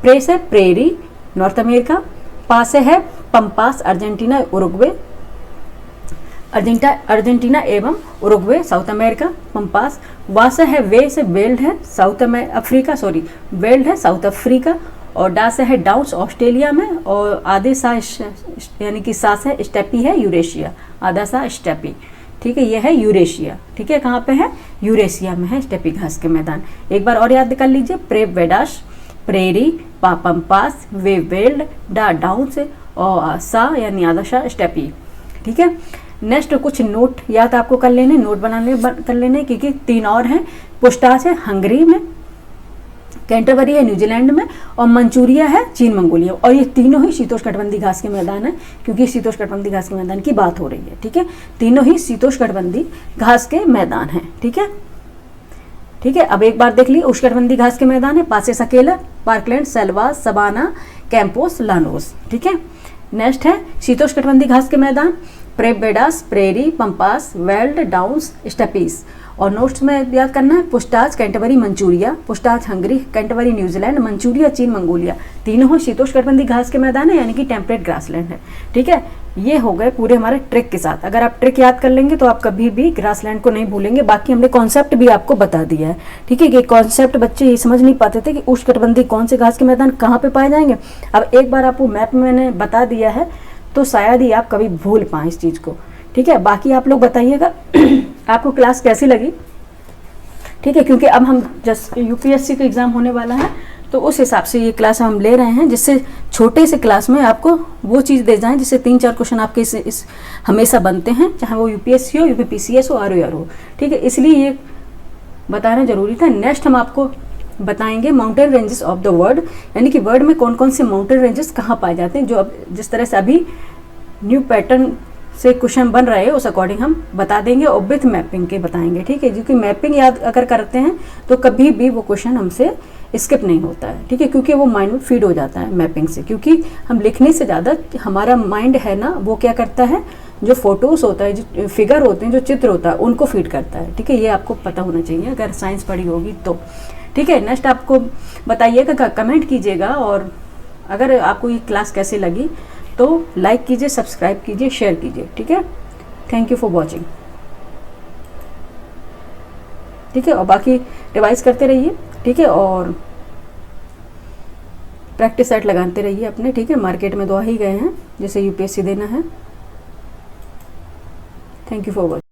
प्रेस है प्रेरी नॉर्थ अमेरिका, पासे है पंपास अर्जेंटीना उरुग्वे, अर्जेंटीना एवं उरुग्वे साउथ अमेरिका पंपास। वासा है वे से वेल्ड है साउथ अफ्रीका, सॉरी वेल्ड है साउथ अफ्रीका, और डास है डाउस ऑस्ट्रेलिया में, और आधे सा यानी कि सास है स्टेपी है यूरेशिया, आधा सा स्टेपी। ठीक है, ये है यूरेशिया। ठीक है, कहाँ पे है, यूरेशिया में है स्टेपी घास के मैदान। एक बार और याद कर लीजिए, प्रेप वेडास, प्रेरी, पापम्पास, वे वेल्ड, डा डाउस, और सा यानी आधा सा स्टेपी। ठीक है, नेक्स्ट कुछ नोट याद आपको कर लेने, नोट कर लेने क्योंकि 3 और हैं। पुस्टाच है हंगरी में, कैंटरबरी है न्यूजीलैंड में, और मंचूरिया है चीन मंगोलिया, और ये तीनों ही शीतोष्ण कटिबंधीय घास के मैदान है क्योंकि शीतोष्ण कटिबंधीय घास के मैदान की बात हो रही है। ठीक है, तीनों ही शीतोष्ण कटिबंधीय घास के मैदान है। ठीक है, ठीक है, अब एक बार देख ली उष्ण कटिबंधीय घास के मैदान है पासे सकेला, parkland, selvas, savanna, campos, llanos. ठीक है, नेक्स्ट है शीतोष्ण कटिबंधीय घास के मैदान प्रेप बेडास, prairie, pampas, veld, downs, steppes, और नोट्स में याद करना है पुस्टाच कैंटरबरी मंचूरिया, पुस्टाच हंगरी, कैंटरबरी न्यूजीलैंड, मंचूरिया चीन मंगोलिया, तीनों शीतोष्ण कटिबंधीय घास के मैदान है यानी कि टेम्परेट ग्रासलैंड है। ठीक है, ये हो गए पूरे हमारे ट्रिक के साथ। अगर आप ट्रिक याद कर लेंगे तो आप कभी भी ग्रासलैंड को नहीं भूलेंगे। बाकी हमने कॉन्सेप्ट भी आपको बता दिया है। ठीक है, कि कॉन्सेप्ट बच्चे ये समझ नहीं पाते थे कि उष्ण कटिबंधीय कौन से घास के मैदान कहाँ पे पाए जाएंगे। अब एक बार आपको मैप में मैंने बता दिया है तो शायद ही आप कभी भूल पाएं इस चीज़ को। ठीक है, बाकी आप लोग बताइएगा आपको क्लास कैसी लगी। ठीक है, क्योंकि अब हम जस्ट यूपीएससी का एग्ज़ाम होने वाला है तो उस हिसाब से ये क्लास हम ले रहे हैं, जिससे छोटे से क्लास में आपको वो चीज़ दे जाएं जिससे 3-4 क्वेश्चन आपके इस हमेशा बनते हैं, चाहे वो यूपीएससी हो, यूपीपीसीएस हो, आरओआर हो। ठीक है, इसलिए ये बताना जरूरी था। नेक्स्ट हम आपको बताएंगे mountain ranges of the world, यानी कि वर्ल्ड में कौन कौन से माउंटेन रेंजेस कहाँ पाए जाते हैं, जो अब जिस तरह से अभी न्यू पैटर्न से क्वेश्चन बन रहे हैं उस अकॉर्डिंग हम बता देंगे, और विथ मैपिंग के बताएंगे। ठीक है, क्योंकि मैपिंग याद अगर करते हैं तो कभी भी वो क्वेश्चन हमसे स्किप नहीं होता है। ठीक है, क्योंकि वो माइंड में फीड हो जाता है मैपिंग से, क्योंकि हम लिखने से ज़्यादा हमारा माइंड है ना वो क्या करता है, जो फोटोज़ होता है, जो फिगर होते हैं, जो चित्र होता है उनको फीड करता है। ठीक है, ये आपको पता होना चाहिए अगर साइंस पढ़ी होगी तो। ठीक है, नेक्स्ट आपको बताइएगा, कमेंट कीजिएगा, और अगर आपको ये क्लास कैसे लगी तो लाइक कीजिए, सब्सक्राइब कीजिए, शेयर कीजिए। ठीक है, थैंक यू फॉर वॉचिंग। ठीक है, और बाकी रिवाइज करते रहिए। ठीक है, और प्रैक्टिस सेट लगाते रहिए अपने। ठीक है, मार्केट में 2 आ ही गए हैं जैसे यूपीएससी देना है। Thank you for watching.